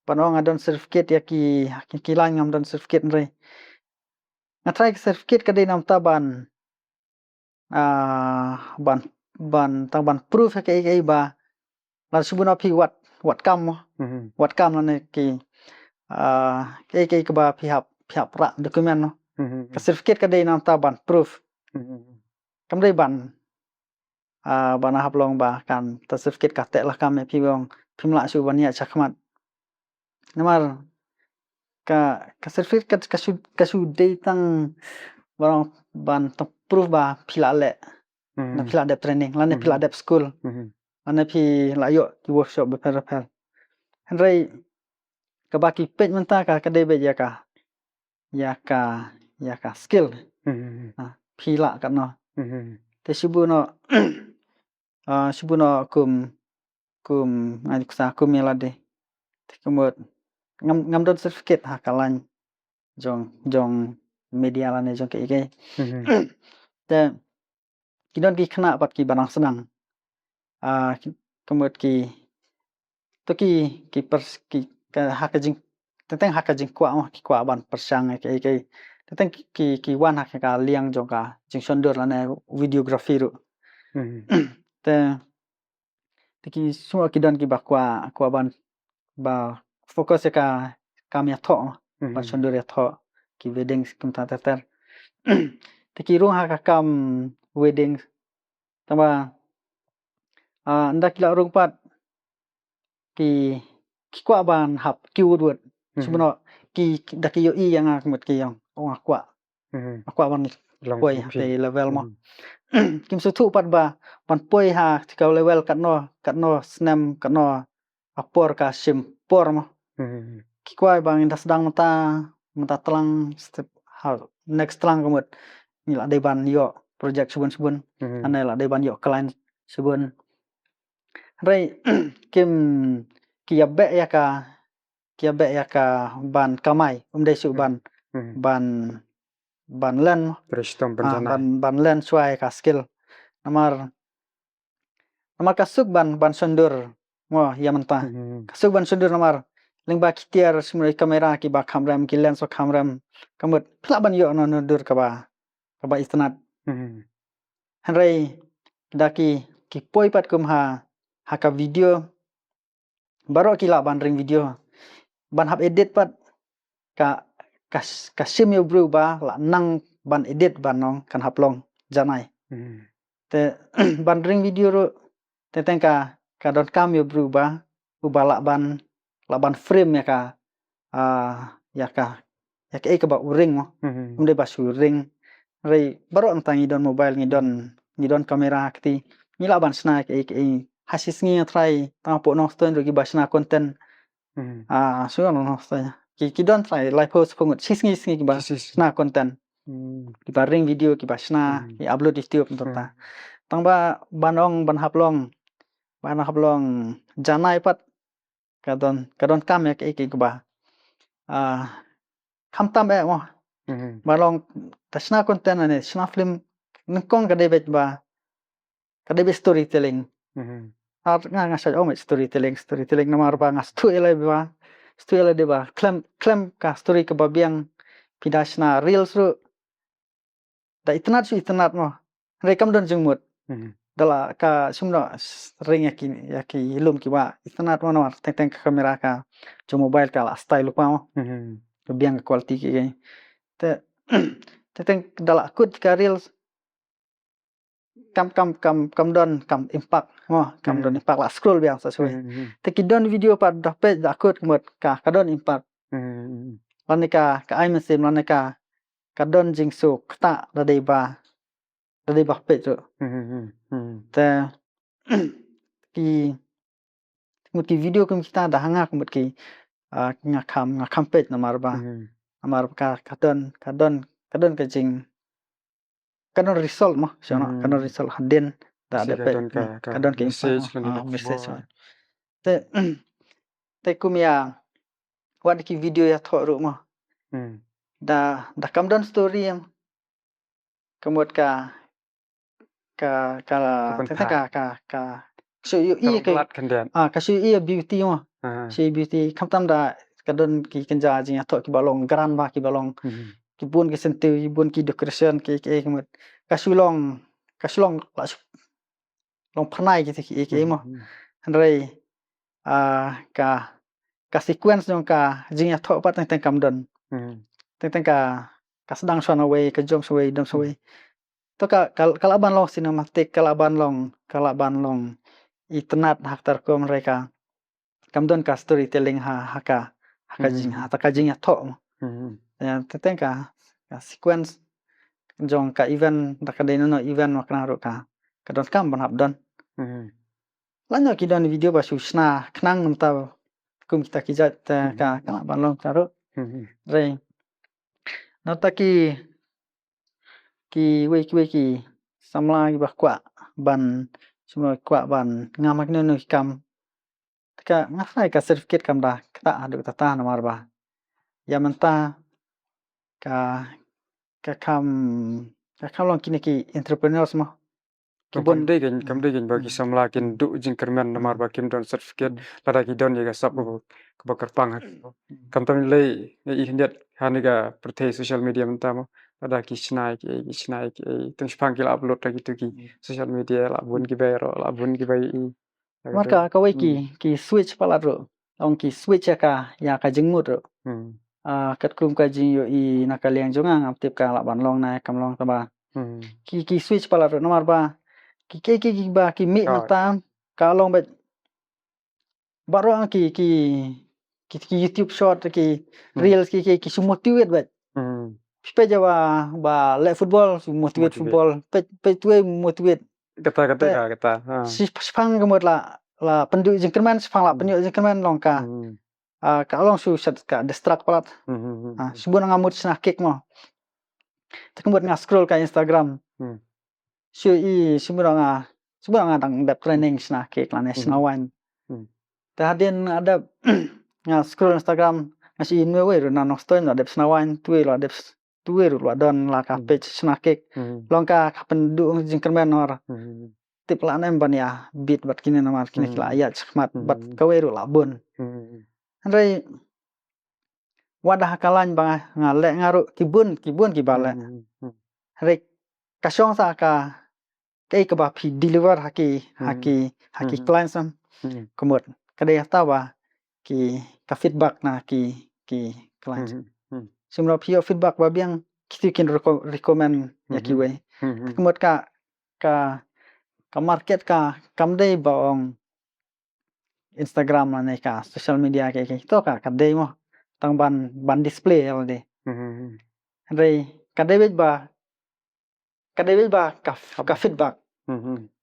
panong adon certificate ya ki line ngam don certificate rei ngatrai certificate ka de nam ta ban tang ban proof ka ba la subuna phi wat kam mo wat kam la ne ki ke ba phi hap ra document no ka certificate ka de nam ta ban proof kam dei ban hap long ba kan ta certificate ka te la kam phi bong phimla su ban ya chakmat namar ka certificate ka su de tang barang ban ta proof ba phila le na phila de training la ne phila de school ane phi la yo ki workshop be per henrei ka ba ki page menta ka de be ya ka skill phi la ka no te sibu no kum ngai sa kum ya la de te kemut ngam don certificate ha kalan jong media la ne jong ke te kidon ki khna pat ki banang senang kemut ki to ki ka hakajing tentang hakajing kwa ban persang ke tentang ki wan hak ka liang jong ka jing sondur la ne videography ru te ki semua kidon ki ba kwa ban ba fokus ka kamya tho ban sondur ya tho ki wedding kum ta ter te ki rung ha ka kam wedding tamba ndak la rung pat ki kwa ban hap ki wood sebenarnya ki daki yo I yang akmat ki yang kwa ban poi te level mo kim su thu pat ba ban poi ha ka level kat no snam kat no apor ka sim por mo ki kwa bang inda sedang mata telang step next telang kamut ni la de ban yo project subun ane la de ban yo client subun rei kim kia be ya ka ban kamai de su ban len Prestom bencana ban len suai ka skill namar kasuk ban sundur mo ya menta kasuk ban sundur namar lengba kitiar semua kamera ki ba kamera ki lens kamera kamut pla ban yo no dur ka ba istinat henrei daki ki poi pat kum ha ka video baro kila ban ring video ban hap edit pat ka sim yo berubah la nang ban edit ban nong kan hap long janai te ban ring video ro te tengka ka don kam yo berubah ubah la ban frame ya ka ya ka ba ring mo umde ba su ring rei baro antang idon mobile ngidon kamera kti ngila ban sna ke hasis ngi try ta po no sten ro gi basna content so no sten ki don try live post pungut sis ngi ba sna content ki ba ring video ki basna ki upload di youtube ta tang ba banong ban hap long janai pat kadon kam ya ke ba kham tam mo balong tasna content ane sna film ngkong ka debet ba ka debet storytelling nga sa storytelling namar ba nga story de ba klem ka story ka babiang pidasna reels ru da itnat mo rekam don jengmut dala ka sumno ring yaki ilum ki ba itnat mo no teng kamera ka jo mobile ka la style lupa mo biang quality ki te teng dala kut ka reels kam don impact mo kam don impact la scroll biang sa suai te ki don video pa da page da kut mut ka don impact lanika ka ai mesim lanika ka don jing su kta da dei ba page te mut ki video kum kita da hangak mut ki ngakam page namar ba ka don ka jing kadon result mo sono kadon result haden da kadon ke message te kumia wad ki video ya tho ru mo da kam don story em kemut ka so yu ka so beauty mo beauty kam tam da kadon ki kenja jing tho ki balong gran ba ki balong ki bun ki sentu bun ki decoration ke kemut kasulong long phanai ki mo rei ka sequence jong ka jing tho pa teng kam don teng ka sedang shon away ka jom sway dom sway to kalaban long cinematic kalaban long itnat hak tar ko mereka kam don ka storytelling haka jing tho ya teng ka sequence jong ka event da ka no event makna ro ka don kam ban hap don lanyo ki don video ba susna knang nam ta kum kita ki jat ka ban long taro rei no ta ki we ki samla ki ba kwa ban semua kwa ban ngamak no kam ka ngafai ka certificate kam da kta adu ta namar ba ya menta ka kam long kini ki entrepreneurs mo kam de gen ba ki samla kin du jing kermen namar ba kim don certificate lada ki don ye sap ko bakar pang kam tam lei i hindet haniga perthe social media menta mo lada ki snai ki tung spang ki upload ta ki social media la bun ki bai marka ka we ki switch pala ro ong ki switch ka ya ka jingmut ro kat kum ka jing yo I nakaliang jonga ngap ka la ban long na kam long ta ba ki switch pala ro namar ba ki ba ki mi mata ka long bet baro ki YouTube short ki reels ki su motivate bet pe jawa ba le football su motivate football pe tuai motivate kata si spang kemut la pendu jengkerman spang la pendu jengkerman long ka long su sat ka distract palat subun ngamut sna kick mo tekemut nga scroll ka Instagram su subun nga dang dap training sna kick la national one tadin ada nga scroll Instagram masih inwe we ro na no story no dap sna one tuai lo dap tuai ro don la ka page sna kick long ka pendu jengkerman nor tip la nem ban ya bit bat kini namar kini la ayat khmat bat kawe ro la bun rei wadah kalan ba nga le ngaru kibun ki bala rei kasong sa ka ba deliver haki client sam kemut kadai ta ba ka feedback na klient. Semua pihak feedback babiang kita can recommend ya kiwe. Kemudian ka market ka kamdai baong Instagram na ka social media ke to ka kadai mo tang ban display alde. Re kadai ba ka feedback.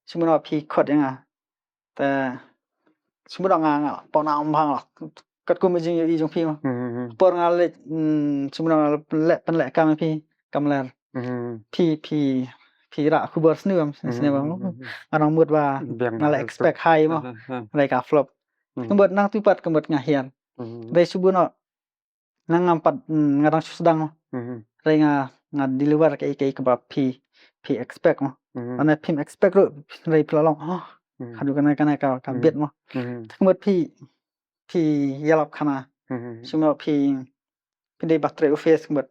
Semua pi kod yang ta semua nga pona ambang lah kat ko mejing i jong pi ma por nga le semua le pen le kam pi kamler pi ra khu bor sneum bang anong mut ba nga expect high mo re ka flop kembot nang tupat kembot nga hian re subuno nang ampat ngarang sedang re nga di luar ke ba pi expect mo ana pi expect ro re pelong hadu kana ka bet mo kembot pi yalap kana semua pi dei baterai face kembot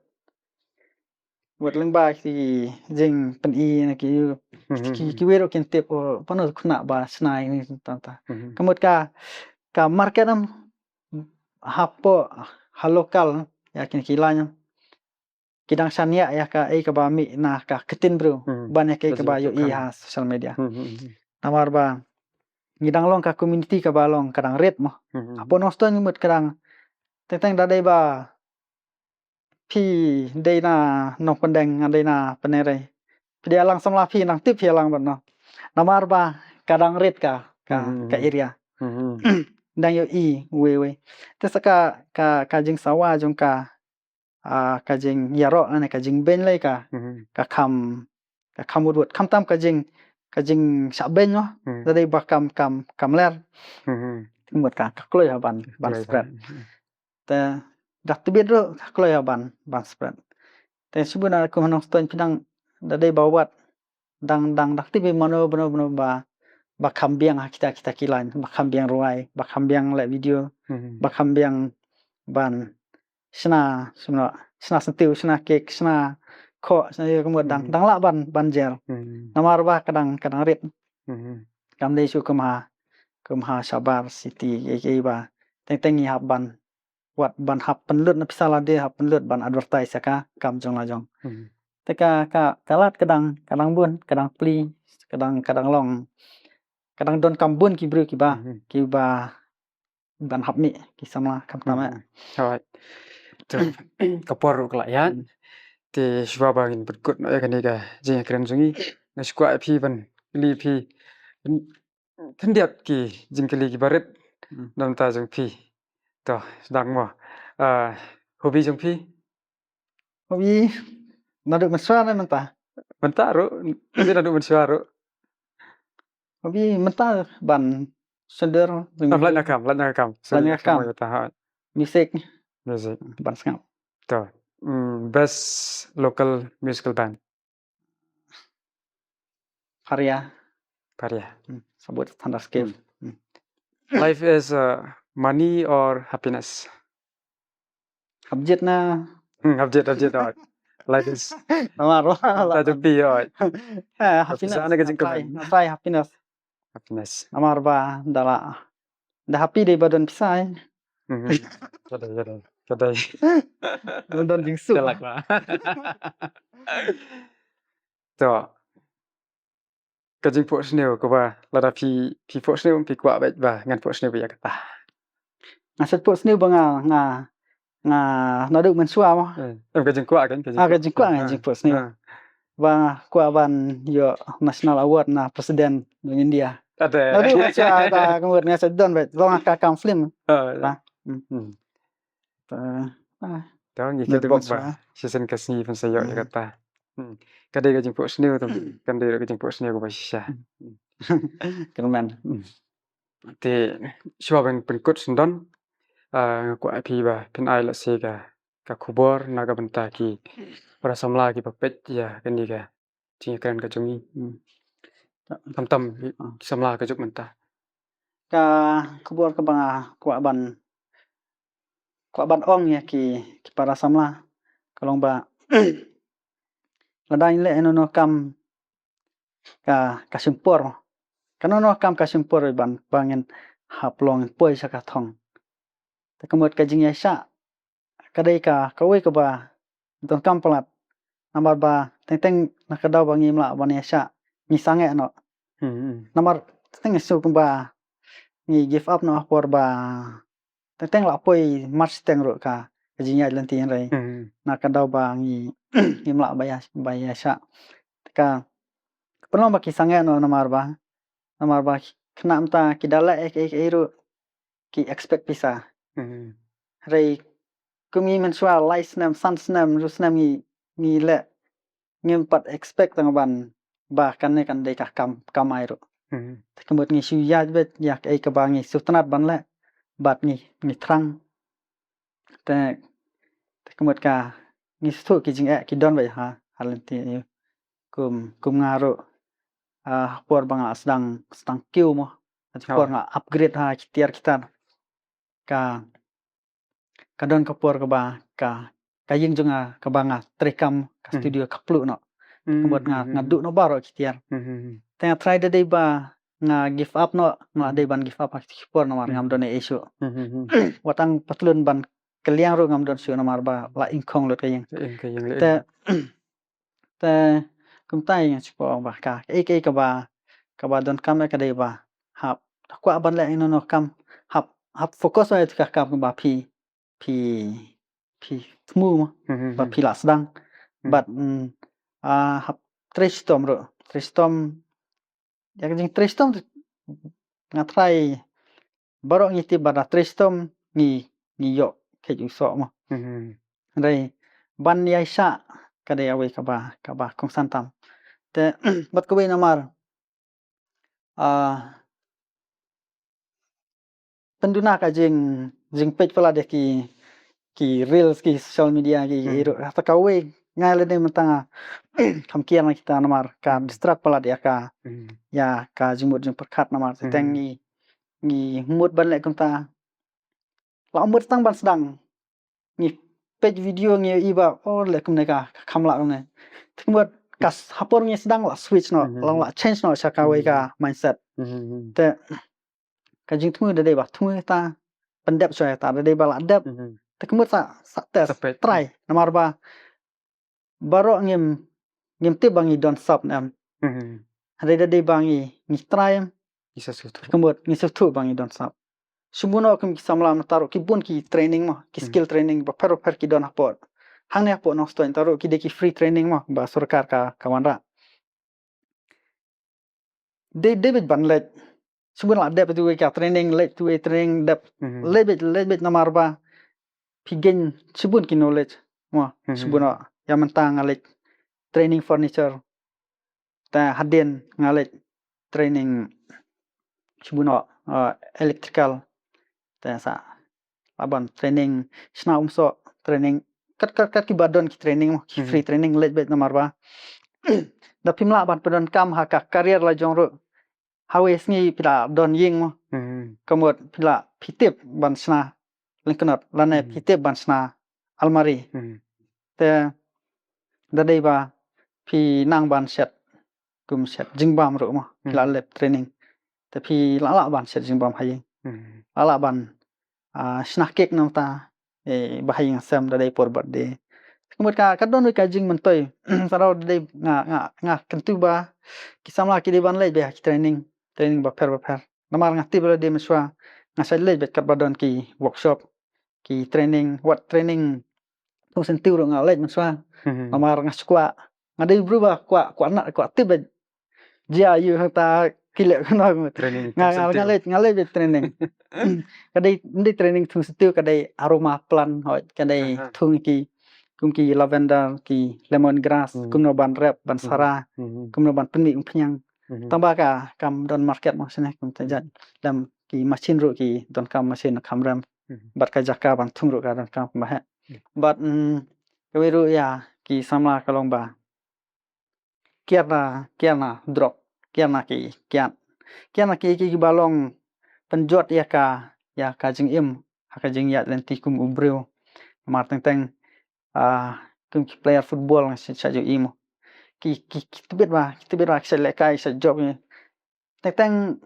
leng ba ki jing pen i na ki wero ken tip pano khuna ba snai ni tanta kembot ka market am hapo halokal ya kin kilanya kidang sania ya ka ka ba mi na ka ketin bro banyak ka ba yo i ha social media namar ba ngidang long ka community ka balong kadang red mo apo noston mut kadang teng da dei ba pi dei na no pendeng dei na penere dia lang samla pi nang tip lang ban no namar ba kadang red ka area dang yo i we tesaka ka jing sawa jong ka jing yaro ane ka jing ben lai ka kham udut kham tam ka jing sa ben no da dei ba kam ler mut ka kloi ban spread ta dak tibet ro kloi ban spread te subuna ko nong ston pidang da dei bawat dang dak tibe mano bono ba kambiang kita kilan ba kambiang ruai ba kambiang le video ba kambiang ban sna sentiu sna cake sna kho sna kemudian dang la ban jer namar ba kadang red kam dei su kumha sabar city ke ba teng hap ban wat ban hap penlut na pisala de hap penlut ban advertise ka kam jong la jong te ka kalat kadang bun kadang pli kadang long kadang don kambun ki bru ki ba ban hap mi ki sama kam tama alright kapor kelayan te shwa bagin berkut no kan ga jing kren jungi na skwa pi ban li pi kendiat ki jing kali ki baret dam ta jong pi to sedang mo hobi jong pi hobi nadu mesra na menta ro nadu mesra ro hobi menta ban sender lan nakam music ban skap to best local musical band Karya sabut Thunderscape life is money or happiness object na object life is namaro la to be happiness try happiness namar ba dala da happy dei badon pisai kadai don jingsu telak lah to kajing po sneu ko ba la pi po sneu pi kwa ba ngan po sneu ya kata ngasat po sneu ba nga nadu mensua mo kajing kwa kan kajing po sneu ba kwa ban yo national award na presiden ng India ada nadu mensua ta kemudian ngasat don ba long ka kam film tahu ni kita ba season kasih pun saya ya kata kadai kajing po sneu tu kadai kajing po sneu ko ba sha keren te shwa ban penkut sendon ko pi ba pin ai la se ka khubor na ga banta ki para samla ki papet ya kan ni ga ti kan ka jungi tam samla ka juk menta ka khubor ka banga kwa ban ong ya ki para samla kalong ba ladai le eno kam ka simpor kanono kam ka simpor ban bangin haplong poi saka thong tak kemut ka jing yasha kadai ka kawe ka ba don kam pelat nomor ba teng nak kadau bangi mla ban yasha ni sange no nomor teng su ba ni give up no por ba teng la poi match teng ro ka jing ya lan ti rai nak kadau ba ni ni mla ba yasha ka pernah ba ki sange no nomor ba kena mta ki dala ro ki expect pisa rai kumi mensua license san snam rusnam ni le ngem pat expect tang ban ba kan ne kan de ka kam ai ro kemut ngi shu ya bet yak ai ka ba ngi sutnat ban le bat ngi trang te kemut ka ngi stu ki jing ki don bai ha halen ti kum nga ro por bang sedang kiu mo por nga upgrade ha tiar kita ka don ka por ka ba ka ying junga ka banga trekam ka studio ka plu no kemut nga du no baro kitiar teng try de ba nga give up no nga de ban give up ki por no ngam don e issue watang patlun ban keliang ro ngam don su no mar ba la ingkong lot ka ying te kum tai nga chipo ba ka ka ba don kam ka de ba hap kwa ban le no kam hap focus ai ka kam ba phi tmu ba phi la sedang bat hap tristom ya jing tristom nga try baro ngi ti ba tristom ni yo ke ju so mo dai ban yai sha ka de awe ka ba kong santam te bat ko be namar penduna ka jing page pala de ki reels ki social media ki ro ta ka we ngai le de mentanga kam kian kita namar ka distract pala de ka ya ka jimut jing perkhat namar teng ni mut ban le kunta la mut tang ban sedang ni page video ngi iba le kum ne ka khamla ne thmut kas hapor ngi sedang la switch no la change no cha ka we ka mindset te ka jing thmu de ba thmu ta pandap so ta de ba la dap te kemut sa test try namar ba baro ngem te bangi don stop nam ada de bangi ni try isa su kemut ni su tu bangi don stop subuno kem ki samla taru ki bun ki training mo ki skill training ba per ki don apot hang ne apot no sto taru ki de ki free training mo ba sarkar ka kawanra de ban le subun la dep tu ka training le tu training dep lebet namar ba pigen subun ki knowledge mo subuno ya mentang ale training furniture ta haden ngale training subuno electrical ta sa aban training sna umso training kat ki badon ki training mo ki free training lebet namar ba da pimla ban pedon kam ha ka career la jongro hawes ngi pila don ying mo kamot pila pitip ban sna lengknot lane pitip ban sna almari te da dei ba pi nang ban set kum set jingbam ro mo pila lab training te pi la ban set jingbam haying ala ban sna kek nam ta bahaying sam da dei por birthday kemut ka don ka jing mentoi sarau dei nga kentu ba kisamla ki de ban le be training ba per namar ngati bela de meswa ngasai le bet kat badon ki workshop ki training what training tu sentiu ro ngale meswa namar ngasukwa ngadei bruba kwa na kwa tibe ja yu ta kile no training ngale bet training kadai ndi training tu sentiu kadai aroma plan hoi kadai thung ki kum ki lavender ki lemongrass kum no ban rep ban sara kum no ban penmi pnyang tambah ka kam don market mo sene kum tajat dam ki machine ro ki don kam machine khamram bat ka jaka ban thung ro ka don kam ba bat kawiru ya ki samla kalong ba kiana drop kiana ki balong penjot ya ka jing im ka jing ya lenti kum ubreu mar teng kum ki player football sa jo imo ki tibet ba sa le kai sa job ni teng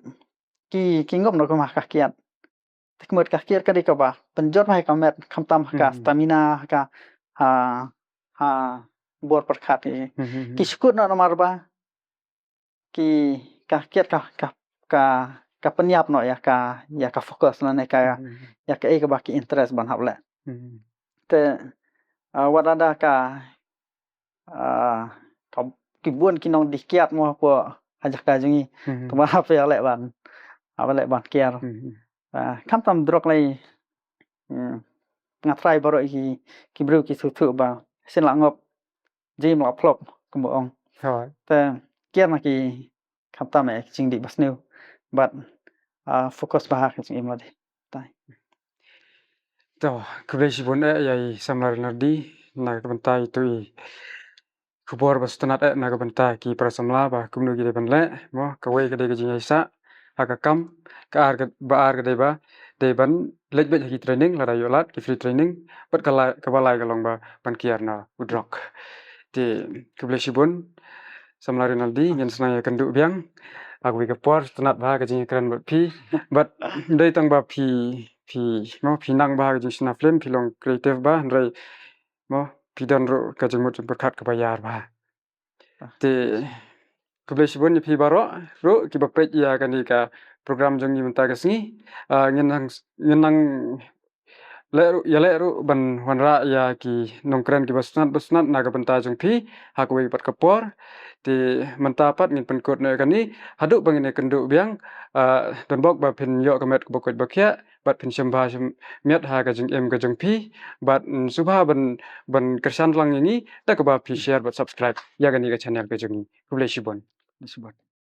ki ngop no ko ma ka kiat kemudian ka kiat ka di ka ba penjot mai ka met kham tam ka stamina ka buat perkhat ki skut na nomor ba ki ka kiat ka penyap no ya ka fokus na ka ya ka ba ki interest ban hap le te wadada ka ki buôn ki nong di kiat mo po ajak ka jungi to ba hap ya le ban kiar kham tam drok lai ngatrai baro ki bru ki thu ba sin la ngop jim la plop ko ong te kiar na ki kham tam e jing di basneu but fokus ba ka jing imodi tai to kubeshi bon yai samlar nardi na bentai tu kubor bastanat na bentai ki prasamla ba kumnu gi banle mo kawe ga de jing isa aga kam ka ar ga de ba de ban lek bet ki training la yolat ki free training bat kala kabalai ga long ba pan kiar na udrok ti kubeshi bon samlar nardi nyen snaya kendu biang aku ga por tanat ba ga jing kran bat pi bat dei tang ba pi mo pinang ba ga jing film pilong creative ba ndrai mo pidan ro ka jing mut berkat ka bayar ba te kubeshi bon pi baro ro ki bapet ya kan ni ka program jong ni menta kasni ngenang le ro ban wanra ya ki nongkran ki basnat na ka benta jong pi aku wi pat kapor ti menta pat ngin penkot ne kan ni hadu bangin kendu biang don bok ba pin yo kamet ko bokot bakya bat pin shamba miat ha ka jing em ka jong pi bat subha ban kersan lang ni ta ka ba pi share bat subscribe ya kan ni ka channel ka jong ni kubeshi bon